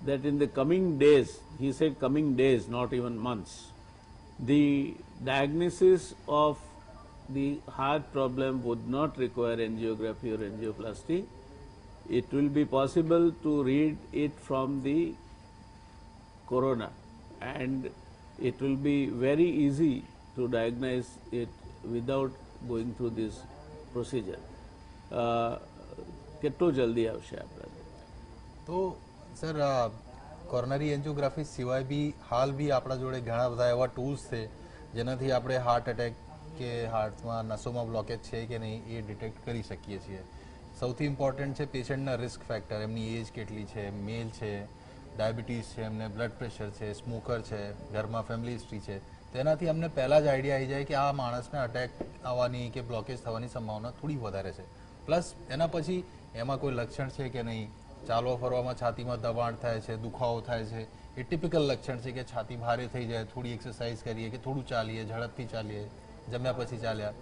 that in the coming days, he said coming days, not even months, the diagnosis of the heart problem would not require angiography or angioplasty. It will be possible to read it from the corona, and it will be very easy to diagnose it without going through this procedure. કેટલો જલ્દી આવશે આપણે? તો sir coronary angiography સિવાય બી હાલ બી આપણા જોડે ઘણા બધા એવા ટૂલ્સ છે જેનાથી આપણે હાર્ટ એટેક કે હાર્ટમાં નસોમાં બ્લોકેજ છે કે નહીં એ ડિટેક્ટ કરી શકીએ છીએ. સૌથી ઇમ્પોર્ટન્ટ છે પેશન્ટના રિસ્ક ફેક્ટર, એમની એજ કેટલી છે, મેલ છે, ડાયાબિટીસ છે, એમને બ્લડ પ્રેશર છે, સ્મોકર છે, ઘરમાં ફેમિલી હિસ્ટ્રી છે, તેનાથી અમને પહેલાં જ આઈડિયા આવી જાય કે આ માણસને અટેક આવવાની કે બ્લોકેજ થવાની સંભાવના થોડી વધારે છે. પ્લસ એના પછી એમાં કોઈ લક્ષણ છે કે નહીં, ચાલવા ફરવામાં છાતીમાં દબાણ થાય છે, દુખાવો થાય છે, એ ટિપિકલ લક્ષણ છે કે છાતી ભારે થઈ જાય, થોડી એક્સરસાઇઝ કરીએ કે થોડું ચાલીએ, ઝડપથી ચાલીએ, જમ્યા પછી ચાલ્યા,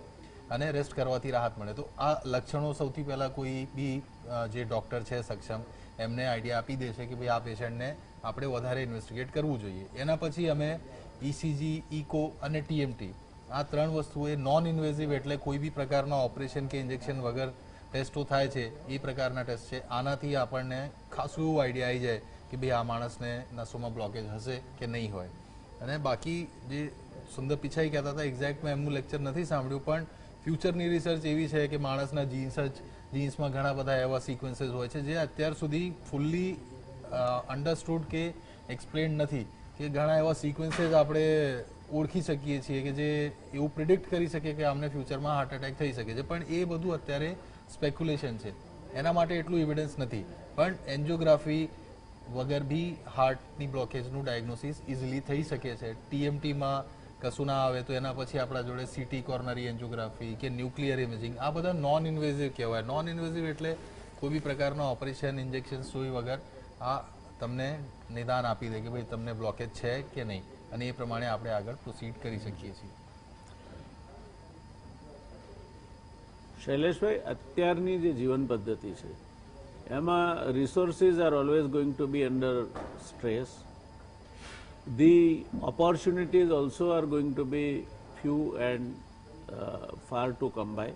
અને રેસ્ટ કરવાથી રાહત મળે. તો આ લક્ષણો સૌથી પહેલાં કોઈ બી જે ડૉક્ટર છે સક્ષમ એમને આઈડિયા આપી દે છે કે ભાઈ આ પેશન્ટને આપણે વધારે ઇન્વેસ્ટિગેટ કરવું જોઈએ. એના પછી અમે ઇસીજી, ઇકો અને ટીએમટી આ 3 વસ્તુઓ એ નોન ઇન્વેઝિવ, એટલે કોઈ બી પ્રકારના ઓપરેશન કે ઇન્જેક્શન વગર ટેસ્ટો થાય છે એ પ્રકારના ટેસ્ટ છે. આનાથી આપણને ખાસું એવું આઈડિયા આવી જાય કે ભાઈ આ માણસને નસોમાં બ્લોકેજ હશે કે નહીં હોય. અને બાકી જે સુંદર પિચાઈ કહેતા હતા, એક્ઝેક્ટ મેં એમનું લેક્ચર નથી સાંભળ્યું, પણ ફ્યુચરની રિસર્ચ એવી છે કે માણસના જીન્સમાં ઘણા બધા એવા સિક્વન્સીસ હોય છે જે અત્યાર સુધી ફૂલ્લી અન્ડરસ્ટુડ કે એક્સપ્લેન નથી, કે ઘણા એવા સિક્વન્સીસ આપણે ઓળખી શકીએ છીએ કે જે એવું પ્રિડિક્ટ કરી શકે કે અમને ફ્યુચરમાં હાર્ટ એટેક થઈ શકે છે. પણ એ બધું અત્યારે સ્પેક્યુલેશન છે, એના માટે એટલું એવિડન્સ નથી. પણ એન્જિયોગ્રાફી વગર બી હાર્ટની બ્લોકેજનું ડાયગ્નોસિસ ઇઝીલી થઈ શકે છે. TMTમાં કશું ના આવે તો એના પછી આપણા જોડે CT કોર્નરી એન્જિયોગ્રાફી કે ન્યુક્લિયર ઇમેજિંગ, આ બધા નોન ઇન્વેઝિવ કહેવાય. નોન ઇન્વેઝિવ એટલે કોઈ બી પ્રકારના ઓપરેશન, ઇન્જેક્શન, સુઈ વગર આ તમને નિદાન આપી દે કે ભાઈ તમને બ્લોકેજ છે કે નહીં, અને એ પ્રમાણે આપણે આગળ પ્રોસીડ કરી શકીએ છીએ. શૈલેષભાઈ, અત્યારની જે જીવન પદ્ધતિ છે એમાં resources are always going to be under stress. The opportunities also are going to be few and far to come by.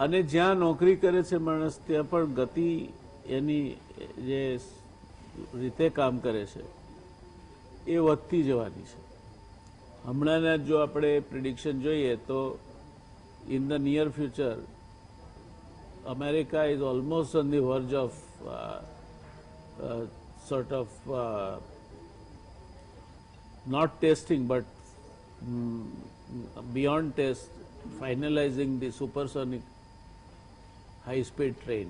અને જ્યાં નોકરી કરે છે માણસ ત્યાં પણ ગતિ એની જે રીતે કામ કરે છે એ વધતી જવાની છે. હમણાંના જો આપણે પ્રિડિક્શન જોઈએ તો in the near future America is almost on the verge of sort of not testing but beyond test finalizing the supersonic high speed train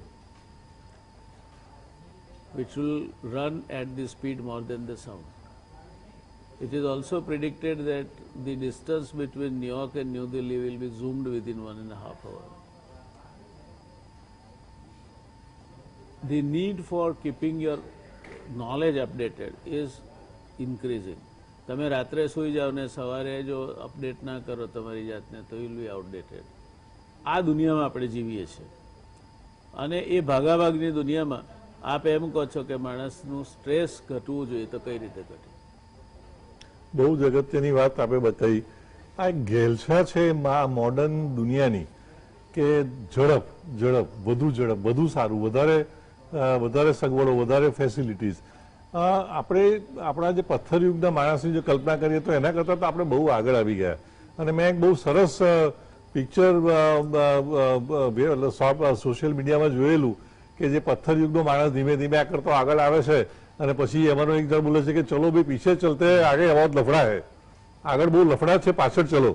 which will run at the speed more than the sound. It is also predicted that the distance between New York and New Delhi will be zoomed within 1.5 hours. The need for keeping your knowledge updated is increasing. તમે રાત્રે સૂઈ જાઓ ને સવારે જો update ના કરો તમારી જાતને તો વિલ બી આઉટડેટેડ. આ દુનિયામાં આપણે જીવીએ છીએ અને એ ભાગાભાગની દુનિયામાં આપ એમ કહો છો કે માણસનું સ્ટ્રેસ ઘટવું જોઈએ તો કઈ રીતે ઘટે? બહુ જ અગત્યની વાત આપણે બતાવી. આ એક ઘેલછા છે મોડર્ન દુનિયાની કે ઝડપ, વધુ સારું, વધારે સગવડો, વધારે ફેસિલિટીઝ. આપણે આપણા જે પથ્થર યુગના માણસની જો કલ્પના કરીએ તો એના કરતાં તો આપણે બહુ આગળ આવી ગયા. અને મેં એક બહુ સરસ પિક્ચર સોશિયલ મીડિયામાં જોયેલું કે જે પથ્થર યુગનો માણસ ધીમે ધીમે આ કરતો આગળ આવે છે અને પછી એમાંનો એક જણ બોલે છે કે ચલો ભાઈ પીછે ચલતે આગે બહુ લફડા હે, આગળ બહુ લફડા છે, પાછળ ચલો.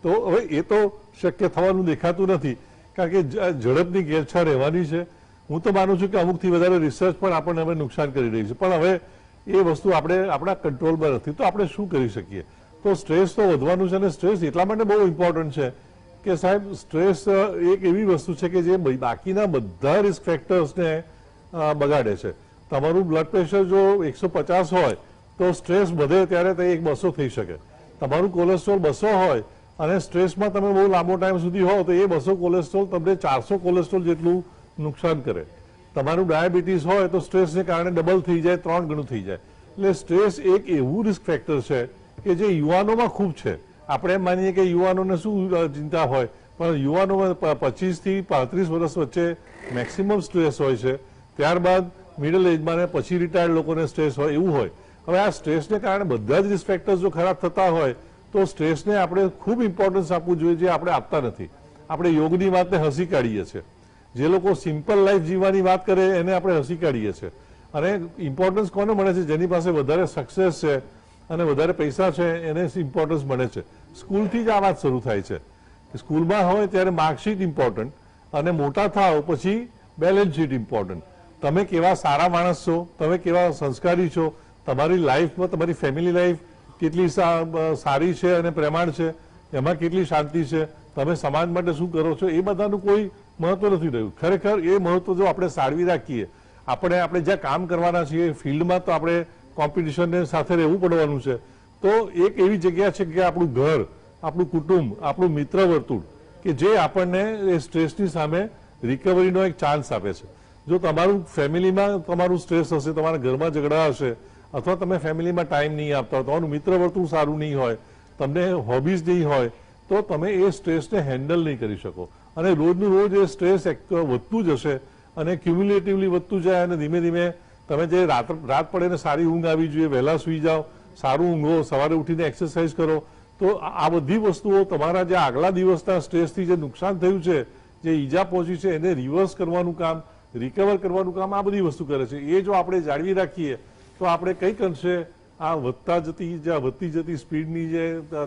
તો હવે એ તો શક્ય થવાનું દેખાતું નથી કારણ કે ઝડપની ઘેરછા રહેવાની છે. હું તો માનું છું કે અમુકથી વધારે રિસર્ચ પણ આપણને હવે નુકસાન કરી રહી છે, પણ હવે એ વસ્તુ આપણે આપણા કંટ્રોલમાં નથી. તો આપણે શું કરી શકીએ? તો સ્ટ્રેસ તો વધવાનું છે અને સ્ટ્રેસ એટલા માટે બહુ ઇમ્પોર્ટન્ટ છે કે સાહેબ સ્ટ્રેસ એક એવી વસ્તુ છે કે જે બાકીના બધા રિસ્ક ફેક્ટર્સને બગાડે છે. તમારું બ્લડ પ્રેશર જો 150 હોય તો સ્ટ્રેસ વધે ત્યારે તે 200 થઈ શકે. તમારું કોલેસ્ટ્રોલ 200 હોય અને સ્ટ્રેસમાં તમે બહુ લાંબો ટાઈમ સુધી હો તો એ 200 કોલેસ્ટ્રોલ તમને 400 કોલેસ્ટ્રોલ જેટલું નુકસાન કરે. તમારું ડાયાબિટીસ હોય તો સ્ટ્રેસને કારણે ડબલ થઈ જાય, 3 ગણું થઈ જાય. એટલે સ્ટ્રેસ એક એવું રિસ્ક ફેક્ટર છે કે જે યુવાનોમાં ખૂબ છે. આપણે એમ માનીએ કે યુવાનોને શું ચિંતા હોય, પણ યુવાનોમાં 25 થી 35 વર્ષ વચ્ચે મેક્સિમમ સ્ટ્રેસ હોય છે. ત્યારબાદ મિડલ એજમાં ને પછી રિટાયર્ડ લોકોને સ્ટ્રેસ હોય એવું હોય. હવે આ સ્ટ્રેસને કારણે બધા જ રિસ્ક ફેક્ટર્સ જો ખરાબ થતા હોય તો સ્ટ્રેસને આપણે ખૂબ ઇમ્પોર્ટન્સ આપવું જોઈએ, જે આપણે આપતા નથી. આપણે યોગની વાતને હસી કાઢીએ છીએ. જે લોકો સિમ્પલ લાઈફ જીવવાની વાત કરે એને આપણે હસી કાઢીએ છીએ. અને ઇમ્પોર્ટન્સ કોને મળે છે? જેની પાસે વધારે સક્સેસ છે અને વધારે પૈસા છે એને ઇમ્પોર્ટન્સ મળે છે. સ્કૂલથી જ આ વાત શરૂ થાય છે. સ્કૂલમાં હોય ત્યારે માર્કશીટ ઇમ્પોર્ટન્ટ અને મોટા થાવ પછી બેલેન્સ શીટ ઇમ્પોર્ટન્ટ. તમે કેવા સારા માણસ છો, તમે કેવા સંસ્કારી છો, તમારી લાઈફમાં તમારી ફેમિલી લાઈફ કેટલી સારી છે અને પ્રેમાળ છે, એમાં કેટલી શાંતિ છે, તમે સમાજ માટે શું કરો છો, એ બધાનું કોઈ મહત્વ નથી રહ્યું. ખરેખર એ મહત્વ જો આપણે સાળવી રાખીએ, આપણે જ્યાં કામ કરવાના છીએ ફિલ્ડમાં તો આપણે કોમ્પિટિશનને સાથે રહેવું પડવાનું છે. તો એક એવી જગ્યા છે કે આપણું ઘર, આપણું કુટુંબ, આપણું મિત્ર વર્તુળ કે જે આપણને એ સ્ટ્રેસની સામે રિકવરીનો એક ચાન્સ આપે છે. જો તમારું ફેમિલીમાં તમારું સ્ટ્રેસ હશે, તમારા ઘરમાં ઝઘડા હશે, અથવા તમે ફેમિલીમાં ટાઈમ નહીં આપતા હોય, તમારું મિત્ર વર્તુળ સારું નહીં હોય, તમને હોબીઝ નહીં હોય, તો તમે એ સ્ટ્રેસને હેન્ડલ નહીં કરી શકો. અને રોજનું રોજ એ સ્ટ્રેસ વધતું જશે અને ક્યુમ્યુલેટિવલી વધતું જાય અને ધીમે ધીમે તમે જે રાત પડે ને સારી ઊંઘ આવી જોઈએ, વહેલા સૂઈ જાઓ, સારું ઊંઘો, સવારે ઉઠીને એક્સરસાઇઝ કરો, તો આ બધી વસ્તુઓ તમારા જે આગલા દિવસના સ્ટ્રેસથી જે નુકસાન થયું છે, જે ઈજા પહોંચી છે, એને રિવર્સ કરવાનું કામ, રિકવર કરવાનું કામ આ બધી વસ્તુ કરે છે. એ જો આપણે જાળવી રાખીએ તો આપણે કંઈક અંશે આ વધતી જતી સ્પીડની જે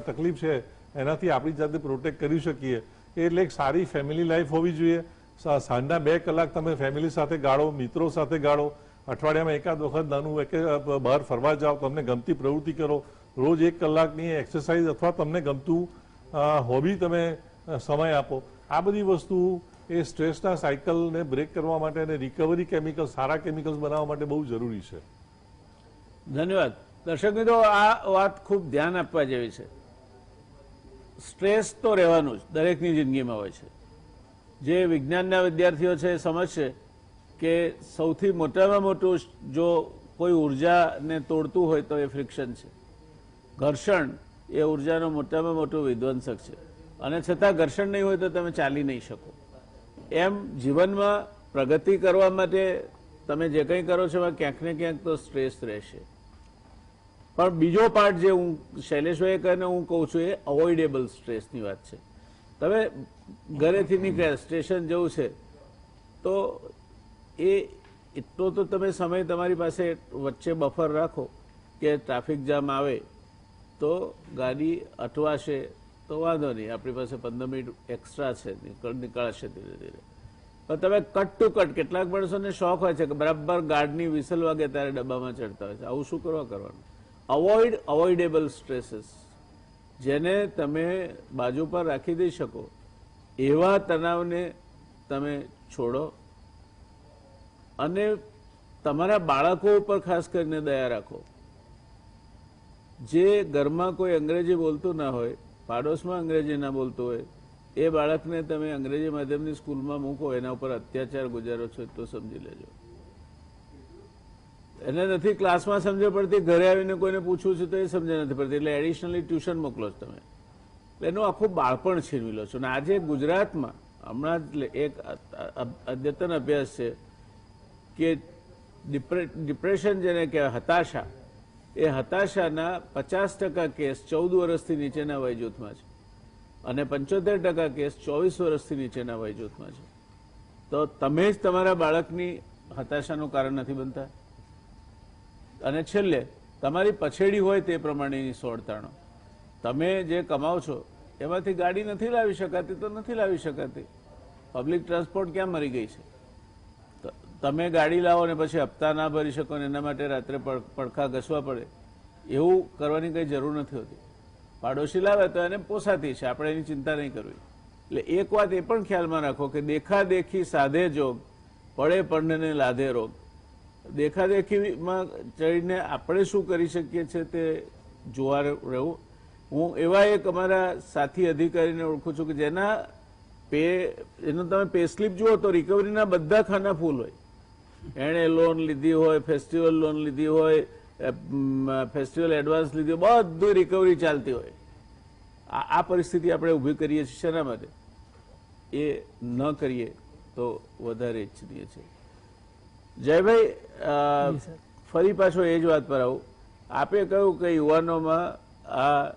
તકલીફ છે એનાથી આપણી જાતે પ્રોટેક્ટ કરી શકીએ. એટલે એક સારી ફેમિલી લાઈફ હોવી જોઈએ. સાંજના 2 કલાક તમે ફેમિલી સાથે ગાળો, મિત્રો સાથે ગાળો, અઠવાડિયામાં એકાદ વખત નાનું બહાર ફરવા જાઓ, તમને ગમતી પ્રવૃત્તિ કરો, રોજ 1 કલાકની એક્સરસાઇઝ અથવા તમને ગમતું હોબી તમે સમય આપો. આ બધી વસ્તુ એ સ્ટ્રેસના સાયકલને બ્રેક કરવા માટે અને રિકવરી કેમિકલ્સ, સારા કેમિકલ્સ બનાવવા માટે બહુ જરૂરી છે. ધન્યવાદ. દર્શક મિત્રો, આ વાત ખૂબ ધ્યાન આપવા જેવી છે. સ્ટ્રેસ તો રહેવાનું જ દરેકની જિંદગીમાં હોય છે. જે વિજ્ઞાનના વિદ્યાર્થીઓ છે એ સમજશે કે સૌથી મોટામાં મોટું જો કોઈ ઉર્જાને તોડતું હોય તો એ ફ્રિક્શન છે. ઘર્ષણ એ ઉર્જાનો મોટામાં મોટું વિધ્વંસક છે, અને છતાં ઘર્ષણ નહીં હોય તો તમે ચાલી નહીં શકો. એમ જીવનમાં પ્રગતિ કરવા માટે તમે જે કંઈ કરો છો એમાં ક્યાંક ને ક્યાંક તો સ્ટ્રેસ રહેશે. પણ બીજો પાર્ટ જે હું શૈલેષભાઈએ કહીને હું કહું છું એ અવોઇડેબલ સ્ટ્રેસની વાત છે. તમે ઘરેથી નીકળ્યા, સ્ટેશન જવું છે, તો એ એટલો તો તમે સમય તમારી પાસે વચ્ચે બફર રાખો કે ટ્રાફિક જામ આવે તો ગાડી અટવાશે તો વાંધો નહીં, આપણી પાસે 15 મિનિટ એક્સ્ટ્રા છે, નીકળશે ધીરે ધીરે. પણ તમે કટ ટુ કટ, કેટલાક માણસોને શોખ હોય છે કે બરાબર ગાર્ડની વિસલ વાગે ત્યારે ડબ્બામાં ચડતા હોય છે. આવું શું કરવા કરવાનું? અવોઇડ અવોઇડેબલ સ્ટ્રેસીસ, જેને તમે બાજુ પર રાખી દઈ શકો એવા તણાવને તમે છોડો. અને તમારા બાળકો ઉપર ખાસ કરીને દયા રાખો. જે ઘરમાં કોઈ અંગ્રેજી બોલતું ના હોય, પાડોશમાં અંગ્રેજી ના બોલતું હોય, એ બાળકને તમે અંગ્રેજી માધ્યમની સ્કૂલમાં મૂકો, એના ઉપર અત્યાચાર ગુજારો છો તો સમજી લેજો. એને નથી ક્લાસમાં સમજ પડતી, ઘરે આવીને કોઈને પૂછવું છે તો એ સમજ નથી પડતી, એટલે એડિશનલી ટ્યુશન મોકલો છો તમે. એનું આખું બાળપણ છીનવી લો છો. અને આજે ગુજરાતમાં હમણાં જ એક અદ્યતન અભ્યાસ છે કે ડિપ્રેશન જેને કહેવાય, હતાશા, એ હતાશાના 50% કેસ 14 વર્ષથી નીચેના વય જૂથમાં છે, અને 75% કેસ 24 વર્ષથી નીચેના વય જૂથમાં છે. તો તમે જ તમારા બાળકની હતાશાનું કારણ નથી બનતા. અને છેલ્લે તમારી પછેડી હોય તે પ્રમાણેની સોળ તાણો. તમે જે કમાઓ છો એમાંથી ગાડી નથી લાવી શકાતી તો નથી લાવી શકાતી. પબ્લિક ટ્રાન્સપોર્ટ ક્યાં મરી ગઈ છે? તમે ગાડી લાવો ને પછી હપ્તા ના ભરી શકો ને એના માટે રાત્રે પડખા ઘસવા પડે, એવું કરવાની કંઈ જરૂર નથી હોતી. પાડોશી લાવે તો એને પોસાતી છે, આપણે એની ચિંતા નહીં કરવી. એટલે એક વાત એ પણ ખ્યાલમાં રાખો કે દેખાદેખી સાધે જોગ, પડે પંડને લાધે રોગ. દેખાદેખીમાં ચડીને આપણે શું કરી શકીએ છીએ તે જોવા રહેવું. હું એવા એક અમારા સાથી અધિકારીને ઓળખું છું કે જેના એનો તમે પે સ્લીપ જુઓ તો રિકવરીના બધા ખાના ફૂલ હોય. એણે લોન લીધી હોય, ફેસ્ટિવલ લોન લીધી હોય, ફેસ્ટિવલ એડવાન્સ લીધી હોય, બધું રિકવરી ચાલતી હોય. આ પરિસ્થિતિ આપણે ઊભી કરીએ છીએ શેના માટે? એ ન કરીએ તો વધારે ઈચ્છનીય છે. જયભાઈ, ફરી પાછો એ જ વાત પર આવું. આપે કહ્યું કે યુવાનોમાં આ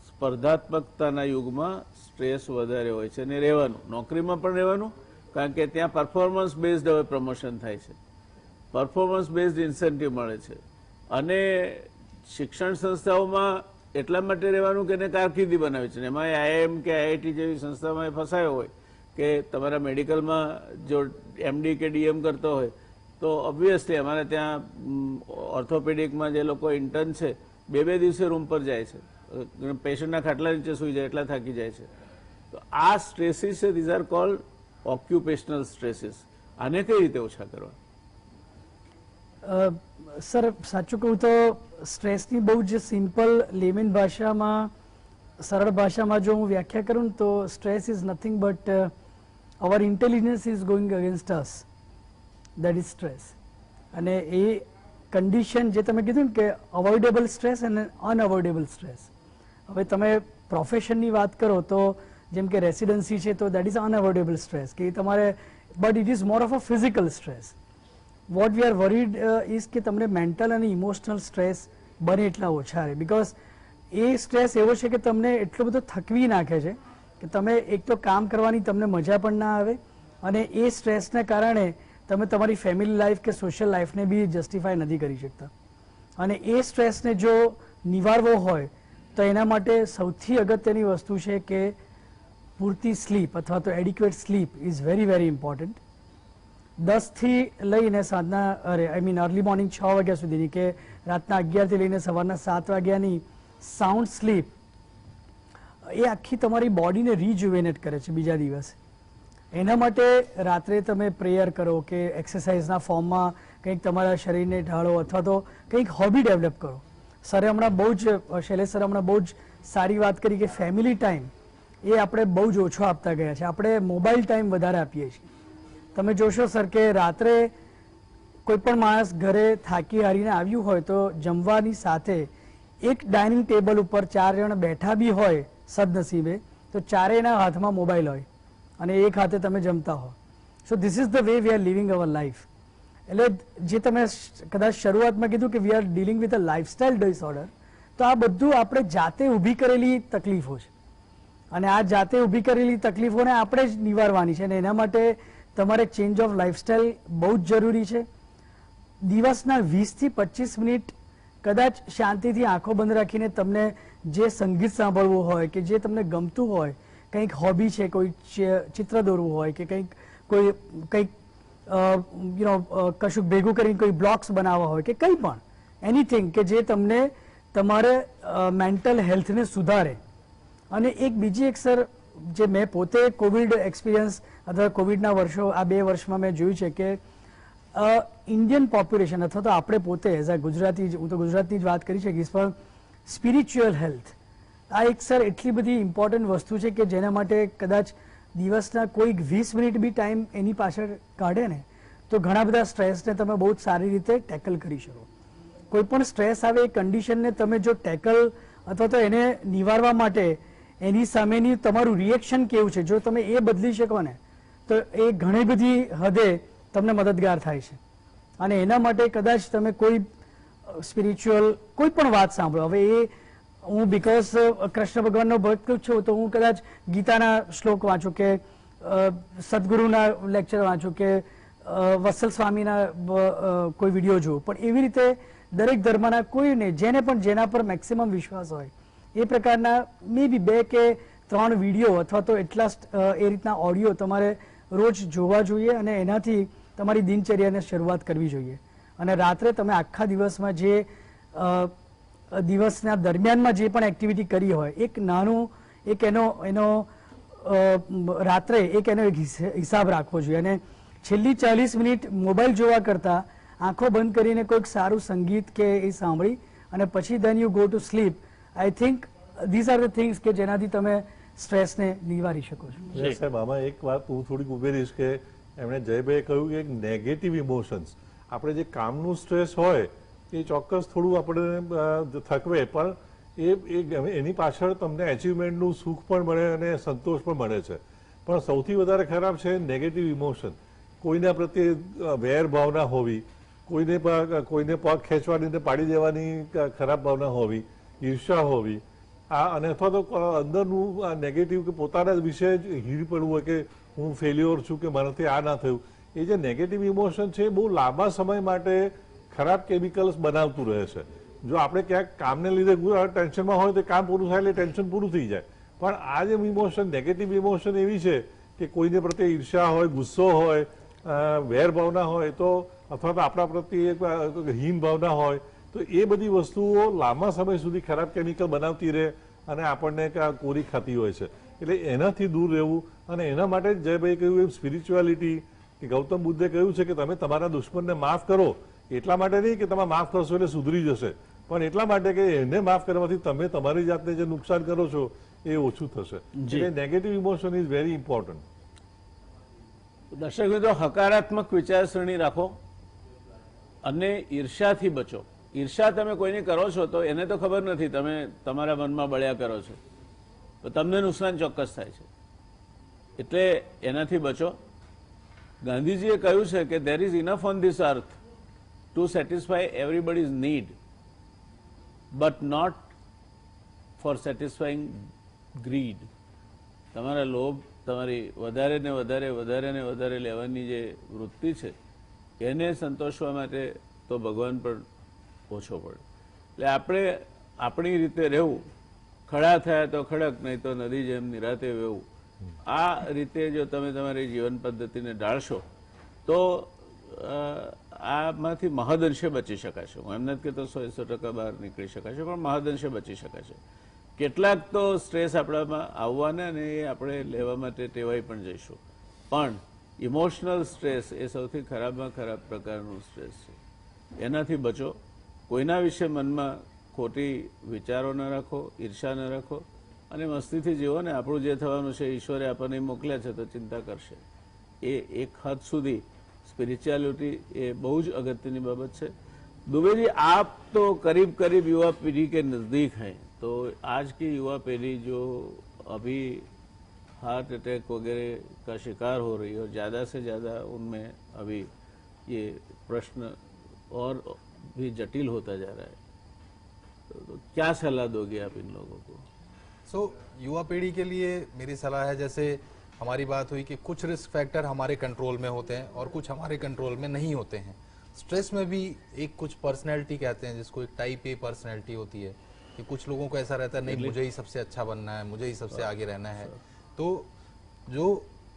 સ્પર્ધાત્મકતાના યુગમાં સ્ટ્રેસ વધારે હોય છે, અને રહેવાનું, નોકરીમાં પણ રહેવાનું, કારણ કે ત્યાં પરફોર્મન્સ બેઝડ હવે પ્રમોશન થાય છે, પરફોર્મન્સ બેઝડ ઇન્સેન્ટિવ મળે છે. અને શિક્ષણ સંસ્થાઓમાં એટલા માટે રહેવાનું કે એને કારકિર્દી બનાવે છે. એમાં IIM કે IIT જેવી સંસ્થામાં ફસાયો હોય કે તમારા મેડિકલમાં જો MD કે DM કરતો હોય તો ઓબ્વિયસલી અમારે ત્યાં ઓર્થોપેડિકમાં જે લોકો ઇન્ટર્ન છે 2-2 દિવસે રૂમ પર જાય છે, પેશન્ટના ખાટલા નીચે સૂઈ જાય, એટલા થાકી જાય છે. તો આ સ્ટ્રેસીસ છે, these are cold occupational stresses. આને કઈ રીતે ઓછા કરવા? સર, સાચું કહું તો સ્ટ્રેસની બહુ જ સિમ્પલ લેમેન ભાષામાં, સરળ ભાષામાં જો હું વ્યાખ્યા કરું તો stress is nothing but our intelligence is going against us, that is stress. અને એ કન્ડિશન જે તમે કીધું ને કે અવોઇડેબલ સ્ટ્રેસ અને અનઅવોઇડેબલ સ્ટ્રેસ. હવે તમે પ્રોફેશનની વાત કરો તો જેમ કે રેસિડન્સી છે તો દેટ ઇઝ અનઅવોઇડેબલ સ્ટ્રેસ કે તમારે, but it is more of a physical stress. What we are worried is કે તમને મેન્ટલ અને ઇમોશનલ સ્ટ્રેસ બને એટલા ઓછા રહે. બિકોઝ એ સ્ટ્રેસ એવો છે કે તમને એટલો બધો થકવી નાખે છે કે તમે એક તો કામ કરવાની તમને મજા પણ ના આવે, અને એ સ્ટ્રેસને કારણે તમે તમારી ફેમિલી લાઈફ કે સોશિયલ લાઈફને બી જસ્ટિફાય નથી કરી શકતા. અને એ સ્ટ્રેસને જો નિવારવો હોય તો એના માટે સૌથી અગત્યની વસ્તુ છે કે પૂરતી સ્લીપ અથવા તો adequate sleep is very very important. 10 થી લઈને સાંજના આઈ મીન અર્લી મોર્નિંગ 6 વાગ્યા સુધીની કે રાતના 11 થી લઈને સવારના 7 વાગ્યાની સાઉન્ડ સ્લીપ એ આખી તમારી બોડીને રિજુવેનેટ કરે છે બીજા દિવસે. એના માટે રાત્રે તમે પ્રેયર કરો કે એક્સરસાઇઝના ફોર્મમાં કંઈક તમારા શરીરને ઢાળો અથવા તો કંઈક હોબી ડેવલપ કરો. સરે હમણાં બહુ જ શૈલેષ સર હમણાં બહુ જ સારી વાત કરી કે ફેમિલી ટાઈમ એ આપણે બહુ જ ઓછો આપતા ગયા છે. આપણે મોબાઈલ ટાઈમ વધારે આપીએ છીએ. તમે જોશો સર કે રાત્રે કોઈ પણ માણસ ઘરે થાકી હારીને આવ્યું હોય તો જમવાની સાથે એક ડાઇનિંગ ટેબલ ઉપર 4 જણ બેઠા બી હોય સદનસીબે તો ચારેયના હાથમાં મોબાઈલ હોય અને એક હાથે તમે જમતા હો. So this is the way we are living our life. એટલે જે તમે કદાચ શરૂઆતમાં કીધું કે we are dealing with a lifestyle disorder, તો આ બધું આપણે જાતે ઊભી કરેલી તકલીફો છે અને આ જાતે ઊભી કરેલી તકલીફોને આપણે જ નિવારવાની છે અને એના માટે તમારે ચેન્જ ઓફ લાઇફસ્ટાઇલ બહુ જ જરૂરી છે. દિવસના 20 થી 25 મિનિટ કદાચ શાંતિથી આંખો બંધ રાખીને તમને જે સંગીત સાંભળવું હોય કે જે તમને ગમતું હોય, કંઈક હોબી છે, કોઈ ચિત્ર દોરવું હોય કે કંઈક કશુંક ભેગું કરીને કોઈ બ્લોક્સ બનાવવા હોય કે કંઈ પણ એનીથિંગ કે જે તમને તમારે મેન્ટલ હેલ્થને સુધારે. અને એક બીજી એક સર જે મેં પોતે કોવિડ એક્સપિરિયન્સ અથવા કોવિડના વર્ષો આ 2 વર્ષમાં મેં જોયું છે કે ઇન્ડિયન પોપ્યુલેશન અથવા તો આપણે પોતે એઝ અ ગુજરાતી, હું તો ગુજરાતની જ વાત કરી શકીશ, પણ સ્પિરિચ્યુઅલ હેલ્થ આ એક સર એટલી બધી ઇમ્પોર્ટન્ટ વસ્તુ છે કે જેના માટે કદાચ દિવસના કોઈક 20 મિનિટ બી ટાઈમ એની પાછળ કાઢે ને તો ઘણા બધા સ્ટ્રેસને તમે બહુ જ સારી રીતે ટેકલ કરી શકો. કોઈ પણ સ્ટ્રેસ આવે એ કન્ડિશનને તમે જો ટેકલ અથવા તો એને નિવારવા માટે એની સામેની તમારું રિએક્શન કેવું છે જો તમે એ બદલી શકો ને તો એ ઘણી બધી હદે તમને મદદગાર થાય છે. અને એના માટે કદાચ તમે કોઈ સ્પિરિચ્યુઅલ કોઈ પણ વાત સાંભળો. હવે એ હું બીકોઝ કૃષ્ણ ભગવાનનો ભક્ત છું તો હું કદાચ ગીતાના શ્લોક વાંચું કે સદગુરુના લેક્ચર વાંચું કે વત્સલ સ્વામીના કોઈ વિડીયો જોઉં, પણ એવી રીતે દરેક ધર્મના કોઈને જેને પણ જેના પર મેક્સિમમ વિશ્વાસ હોય એ પ્રકારના મે બી 2 કે 3 વિડીયો અથવા તો એટલા એ રીતના ઓડિયો તમારે રોજ જોવા જોઈએ અને એનાથી તમારી દિનચર્યાને શરૂઆત કરવી જોઈએ. અને રાત્રે તમે આખા દિવસમાં જે દિવસના દરમિયાનમાં જે પણ એક્ટિવિટી કરી હોય એક નાનું એક એનો રાત્રે એક એનો એક હિસાબ રાખવો જોઈએ અને છેલ્લી 40 મિનિટ મોબાઈલ જોવા કરતાં આંખો બંધ કરીને કોઈક સારું સંગીત કે એ સાંભળી અને પછી then you go to sleep. I think these are the things કે જેનાથી તમે સ્ટ્રેસને નિવારી શકો છો. સાહેબ આમાં એક વાત હું થોડીક ઉમેરીશ કે એમણે જયભાઈએ કહ્યું કે નેગેટિવ ઇમોશન્સ, આપણે જે કામનું સ્ટ્રેસ હોય એ ચોક્કસ થોડું આપણે થકવે પણ એની પાછળ તમને એચિવમેન્ટનું સુખ પણ મળે અને સંતોષ પણ મળે છે. પણ સૌથી વધારે ખરાબ છે નેગેટિવ ઇમોશન. કોઈના પ્રત્યે વેર ભાવના હોવી, કોઈને પગ ખેંચવાની પાડી દેવાની ખરાબ ભાવના હોવી, ઈર્ષા હોવી, આ અને અથવા તો અંદરનું નેગેટિવ કે પોતાના વિશે જ હીર પડવું હોય કે હું ફેલ્યોર છું કે મારાથી આ ના થયું. એ જે નેગેટિવ ઇમોશન છે એ બહુ લાંબા સમય માટે ખરાબ કેમિકલ્સ બનાવતું રહે છે. જો આપણે ક્યાંક કામને લીધે ટેન્શનમાં હોય તો કામ પૂરું થાય એટલે ટેન્શન પૂરું થઈ જાય. પણ આ જે ઇમોશન નેગેટિવ ઇમોશન એવી છે કે કોઈને પ્રત્યે ઈર્ષા હોય, ગુસ્સો હોય, વેર ભાવના હોય તો અથવા તો આપણા પ્રત્યે હીન ભાવના હોય તો એ બધી વસ્તુઓ લાંબા સમય સુધી ખરાબ કેમિકલ બનાવતી રહે અને આપણને કોરી ખાતી હોય છે. એટલે એનાથી દૂર રહેવું અને એના માટે જ જયભાઈ કહ્યું એમ સ્પિરિચ્યુઆલિટી કે ગૌતમ બુદ્ધે કહ્યું છે કે તમે તમારા દુશ્મનને માફ કરો. એટલા માટે નહીં કે તમે માફ કરશો એટલે સુધરી જશે, પણ એટલા માટે કે એને માફ કરવાથી તમે તમારી જાતને જે નુકસાન કરો છો એ ઓછું થશે. એટલે negative emotion is very important. દર્શક મિત્રો, હકારાત્મક વિચારસરણી રાખો અને ઈર્ષાથી બચો. ઈર્ષા તમે કોઈને કરો છો તો એને તો ખબર નથી તમે તમારા મનમાં બળ્યા કરો છો તો તમને નુકસાન ચોક્કસ થાય છે, એટલે એનાથી બચો. ગાંધીજીએ કહ્યું છે કે there is enough on this earth to satisfy everybody's need but not for satisfying greed. તમારા લોભ, તમારી વધારે ને વધારે લેવાની જે વૃત્તિ છે એને સંતોષવા માટે તો ભગવાન પણ ઓછો પડે. એટલે આપણે આપણી રીતે રહેવું, ખડા થયા તો ખડક, નહીં તો નદી જેમ નિરાતે વહેવું. આ રીતે જો તમે તમારી જીવન પદ્ધતિને ઢાળશો તો તો આમાંથી મહદઅંશે બચી શકાશે. હું એમ નથી કહેતો 100% બહાર નીકળી શકાશે, પણ મહદઅંશે બચી શકાશે. કેટલાક તો સ્ટ્રેસ આપણામાં આવવાના અને એ આપણે લેવા માટે ટેવાઈ પણ જઈશું, પણ ઇમોશનલ સ્ટ્રેસ એ સૌથી ખરાબમાં ખરાબ પ્રકારનું સ્ટ્રેસ છે. એનાથી બચો. કોઈના વિશે મનમાં ખોટી વિચારો ન રાખો, ઈર્ષા ન રાખો અને મસ્તીથી જીવો ને. આપણું જે થવાનું છે ઈશ્વરે આપણને મોકલ્યા છે તો ચિંતા કરશે. એ એક હદ સુધી स्पिरिचुअलिटी ये बहुत अगत्य की बाबत है. दुबे जी, आप तो करीब करीब युवा पीढ़ी के नज़दीक हैं, तो आज की युवा पीढ़ी जो अभी हार्ट अटैक वगैरह का शिकार हो रही है और ज़्यादा से ज़्यादा उनमें अभी ये प्रश्न और भी जटिल होता जा रहा है, तो क्या सलाह दोगे आप इन लोगों को? युवा पीढ़ी के लिए मेरी सलाह है, जैसे हमारी बात हुई कि कुछ रिस्क फैक्टर हमारे कंट्रोल में होते हैं और कुछ हमारे कंट्रोल में नहीं होते हैं. स्ट्रेस में भी एक कुछ पर्सनैलिटी कहते हैं, जिसको एक टाइप ए पर्सनैलिटी होती है कि कुछ लोगों को ऐसा रहता है नहीं मुझे ही सबसे अच्छा बनना है, मुझे ही सबसे आगे रहना है. तो जो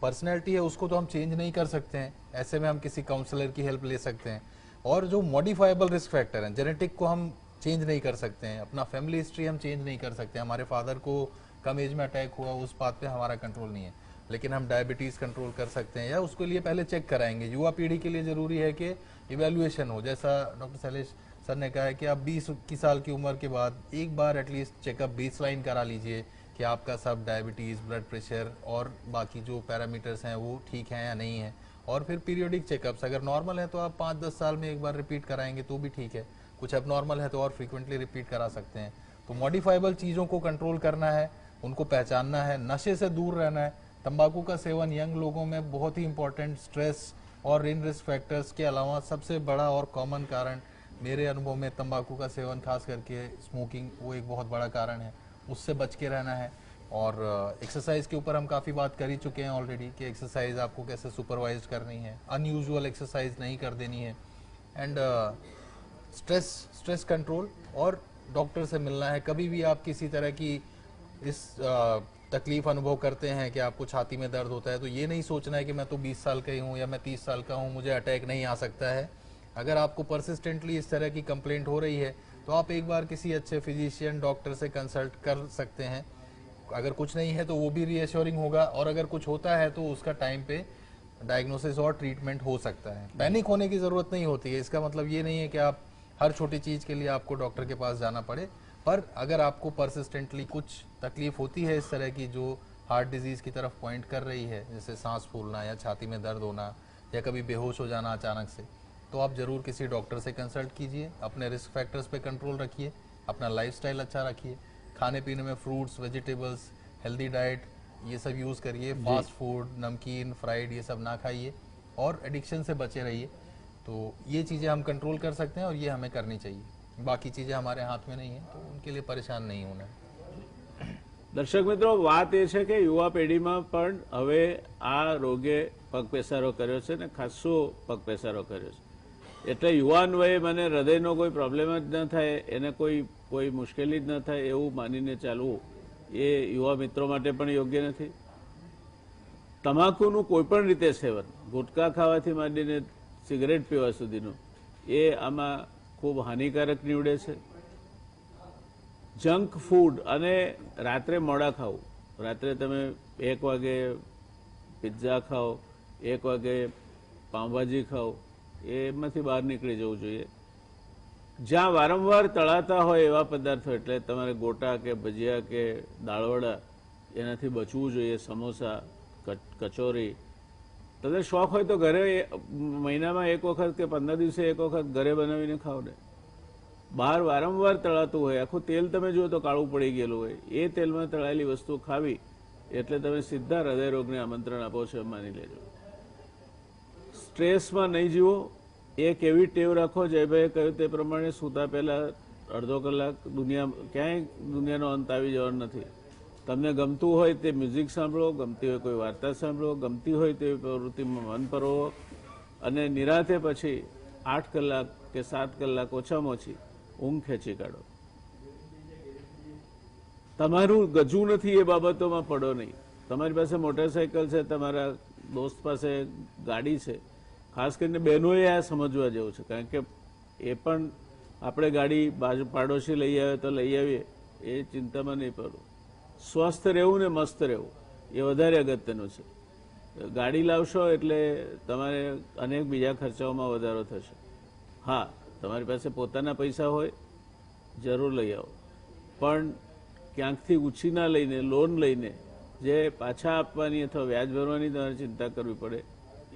पर्सनैलिटी है उसको तो हम चेंज नहीं कर सकते हैं. ऐसे में हम किसी काउंसलर की हेल्प ले सकते हैं. और जो मॉडिफाइबल रिस्क फैक्टर हैं, जेनेटिक को हम चेंज नहीं कर सकते हैं, अपना फैमिली हिस्ट्री हम चेंज नहीं कर सकते. हमारे फादर को कम एज में अटैक हुआ, उस बात पे हमारा कंट्रोल नहीं है, लेकिन हम डायबिटीज कंट्रोल कर सकते हैं या उसके लिए पहले चेक कराएंगे. युवा पीढ़ी के लिए जरूरी है कि इवैल्यूएशन हो. जैसा डॉक्टर शैलेश सर ने कहा है कि आप 20 साल की उम्र के बाद एक बार एटलीस्ट चेकअप बेसलाइन करा लीजिए कि आपका सब डायबिटीज, ब्लड प्रेशर और बाकी जो पैरामीटर्स हैं वो ठीक हैं या नहीं है. और फिर पीरियोडिक चेकअप्स अगर नॉर्मल है तो आप 5-10 साल में एक बार रिपीट कराएंगे तो भी ठीक है. कुछ अब नॉर्मल है तो और फ्रीक्वेंटली रिपीट करा सकते हैं. तो मॉडिफाइबल चीज़ों को कंट्रोल करना है, उनको पहचानना है, नशे से दूर रहना है. तंबाकू का सेवन यंग लोगों में बहुत ही इंपॉर्टेंट स्ट्रेस और इन रिस्क फैक्टर्स के अलावा सबसे बड़ा और कॉमन कारण मेरे अनुभव में तंबाकू का सेवन, खास करके स्मोकिंग, वो एक बहुत बड़ा कारण है. उससे बच के रहना है. और एक्सरसाइज के ऊपर हम काफ़ी बात कर ही चुके हैं ऑलरेडी कि एक्सरसाइज आपको कैसे सुपरवाइज करनी है, अनयूजुअल एक्सरसाइज नहीं कर देनी है. एंड स्ट्रेस कंट्रोल और डॉक्टर से मिलना है. कभी भी आप किसी तरह की इस तकलीफ अनुभव करते हैं कि आपको छाती में दर्द होता है, तो ये नहीं सोचना है कि मैं तो 20 साल का ही हूँ या मैं 30 साल का हूँ, मुझे अटैक नहीं आ सकता है. अगर आपको परसिस्टेंटली इस तरह की कंप्लेंट हो रही है तो आप एक बार किसी अच्छे फिजिशियन, डॉक्टर से कंसल्ट कर सकते हैं. अगर कुछ नहीं है तो वो भी रीअश्योरिंग होगा, और अगर कुछ होता है तो उसका टाइम पे डायग्नोसिस और ट्रीटमेंट हो सकता है. पैनिक होने की ज़रूरत नहीं होती है. इसका मतलब ये नहीं है कि आप हर छोटी चीज़ के लिए आपको डॉक्टर के पास जाना पड़े. पर अगर आपको परसिस्टेंटली कुछ तकलीफ होती है इस तरह की जो हार्ट डिजीज़ की तरफ पॉइंट कर रही है, जैसे सांस फूलना या छाती में दर्द होना या कभी बेहोश हो जाना अचानक से, तो आप ज़रूर किसी डॉक्टर से कंसल्ट कीजिए. अपने रिस्क फैक्टर्स पे कंट्रोल रखिए, अपना लाइफस्टाइल अच्छा रखिए, खाने पीने में फ्रूट्स, वेजिटेबल्स, हेल्दी डाइट ये सब यूज़ करिए. फास्ट फूड, नमकीन, फ्राइड ये सब ना खाइए और एडिक्शन से बचे रहिए. तो ये चीज़ें हम कंट्रोल कर सकते हैं और ये हमें करनी चाहिए. बाकी चीज़ें हमारे हाथ में नहीं है, तो उनके लिए परेशान नहीं होना है. દર્શક મિત્રો, વાત એ છે કે યુવા પેઢીમાં પણ હવે આ રોગે પગપેસારો કર્યો છે ને ખાસો પગપેસારો કર્યો છે. એટલે યુવાન વયે મને હૃદયનો કોઈ પ્રોબ્લેમ જ ન થાય, એને કોઈ મુશ્કેલી જ ન થાય એવું માનીને ચાલવું એ યુવા મિત્રો માટે પણ યોગ્ય નથી. તમાકુનું કોઈ પણ રીતે સેવન, ગુટકા ખાવાથી માંડીને સિગરેટ પીવા સુધીનું, એ આમાં ખૂબ હાનિકારક નીવડે છે. જંક ફૂડ અને રાત્રે મોડા ખાવું, રાત્રે તમે 1 વાગે પિઝા ખાઓ, 1 વાગે પાઉંભાજી ખાઓ, એમાંથી બહાર નીકળી જવું જોઈએ. જ્યાં વારંવાર તળાતા હોય એવા પદાર્થો, એટલે તમારે ગોટા કે ભજીયા કે દાળવડા એનાથી બચવું જોઈએ. સમોસા, કચોરી, તમને શોખ હોય તો ઘરે મહિનામાં 1 વખત કે 15 દિવસે 1 વખત ઘરે બનાવીને ખાઓ ને. બહાર વારંવાર તળાતું હોય, આખું તેલ તમે જુઓ તો કાળું પડી ગયેલું હોય, એ તેલમાં તળાયેલી વસ્તુ ખાવી એટલે તમે સીધા હૃદયરોગને આમંત્રણ આપો છો, માની લેજો. સ્ટ્રેસમાં નહીં જીવો, એક એવી ટેવ રાખો, જયભાઈએ કહ્યું તે પ્રમાણે સૂતા પહેલાં અડધો કલાક ક્યાંય દુનિયાનો અંત આવી જવાનો નથી. તમને ગમતું હોય તે મ્યુઝિક સાંભળો, ગમતી હોય કોઈ વાર્તા સાંભળો, ગમતી હોય તેવી પ્રવૃત્તિમાં મન પરોવો અને નિરાતે પછી 8 કલાક કે 7 કલાક ઓછામાં ઓછી ઊંઘ ખેંચી કાઢો. તમારું ગજું નથી એ બાબતોમાં પડો નહીં. તમારી પાસે મોટરસાઇકલ છે, તમારા દોસ્ત પાસે ગાડી છે, ખાસ કરીને બહેનોએ આ સમજવા જેવું છે, કારણ કે એ પણ આપણે ગાડી બાજુ પાડોશી લઈ આવે તો લઈ આવીએ એ ચિંતામાં નહીં પડવું. સ્વસ્થ રહેવું ને મસ્ત રહેવું એ વધારે અગત્યનું છે. ગાડી લાવશો એટલે તમારે અનેક બીજા ખર્ચાઓમાં વધારો થશે. હા, તમારી પાસે પોતાના પૈસા હોય જરૂર લઈ આવો, પણ ક્યાંકથી ઉછીના લઈને લોન લઈને જે પાછા આપવાની અથવા વ્યાજ ભરવાની તમારે ચિંતા કરવી પડે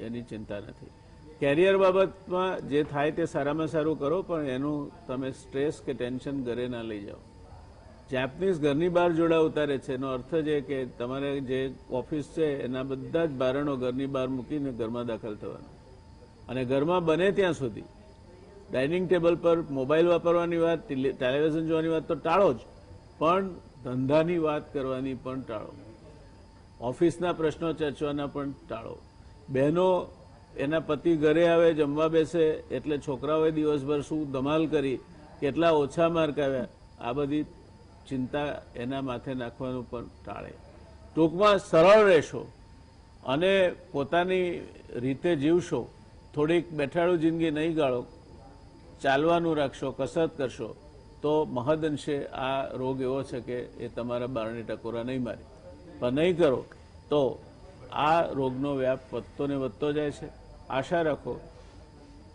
એની ચિંતા નથી. કેરિયર બાબતમાં જે થાય તે સારામાં સારું કરો, પણ એનું તમે સ્ટ્રેસ કે ટેન્શન ઘરે ના લઈ જાઓ. જાપનીઝ ઘરની બહાર જોડા ઉતારે છે, એનો અર્થ જ એ કે તમારે જે ઓફિસ છે એના બધા જ બારણો ઘરની બહાર મૂકીને ઘરમાં દાખલ થવાનું. અને ઘરમાં બને ત્યાં સુધી ડાઇનિંગ ટેબલ પર મોબાઈલ વાપરવાની વાત, ટેલિવિઝન જોવાની વાત તો ટાળો જ, પણ ધંધાની વાત કરવાની પણ ટાળો. ઓફિસના પ્રશ્નો ચર્ચવાના પણ ટાળો. બહેનો એના પતિ ઘરે આવે જમવા બેસે એટલે છોકરાઓએ દિવસભર શું ધમાલ કરી, કેટલા ઓછા માર્ક આવ્યા, આ બધી ચિંતા એના માથે નાખવાનું પણ ટાળે. ટૂંકમાં સરળ રહેશો અને પોતાની રીતે જીવશો, થોડીક બેઠાડું જિંદગી નહીં ગાળો, ચાલવાનું રાખશો, કસરત કરશો, તો મહદઅંશે આ રોગ એવો છે કે એ તમારા બારણે ટકોરા નહીં મારે. પણ નહીં કરો તો આ રોગનો વ્યાપ વધતો ને વધતો જાય છે. આશા રાખો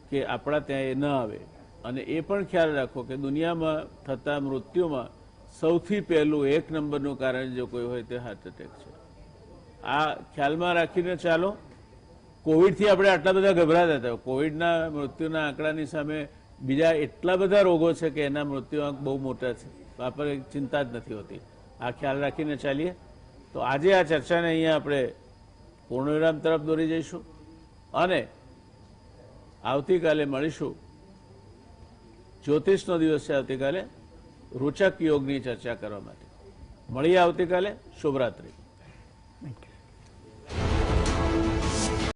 કે આપણા ત્યાં એ ન આવે, અને એ પણ ખ્યાલ રાખો કે દુનિયામાં થતા મૃત્યુમાં સૌથી પહેલું 1 નંબરનું કારણ જો કોઈ હોય તે હાર્ટ એટેક છે. આ ખ્યાલમાં રાખીને ચાલો. કોવિડથી આપણે આટલા બધા ગભરાતા હતા. કોવિડના મૃત્યુના આંકડાની સામે બીજા એટલા બધા રોગો છે કે એના મૃત્યુઆંક બહુ મોટા છે, આપણે ચિંતા જ નથી હોતી. આ ખ્યાલ રાખીને ચાલીએ તો આજે આ ચર્ચાને અહીંયા આપણે પૂર્ણવિરામ તરફ દોરી જઈશું અને આવતીકાલે મળીશું. જ્યોતિષનો દિવસ છે આવતીકાલે, રોચક યોગની ચર્ચા કરવા માટે. મળીએ આવતીકાલે. શુભરાત્રી.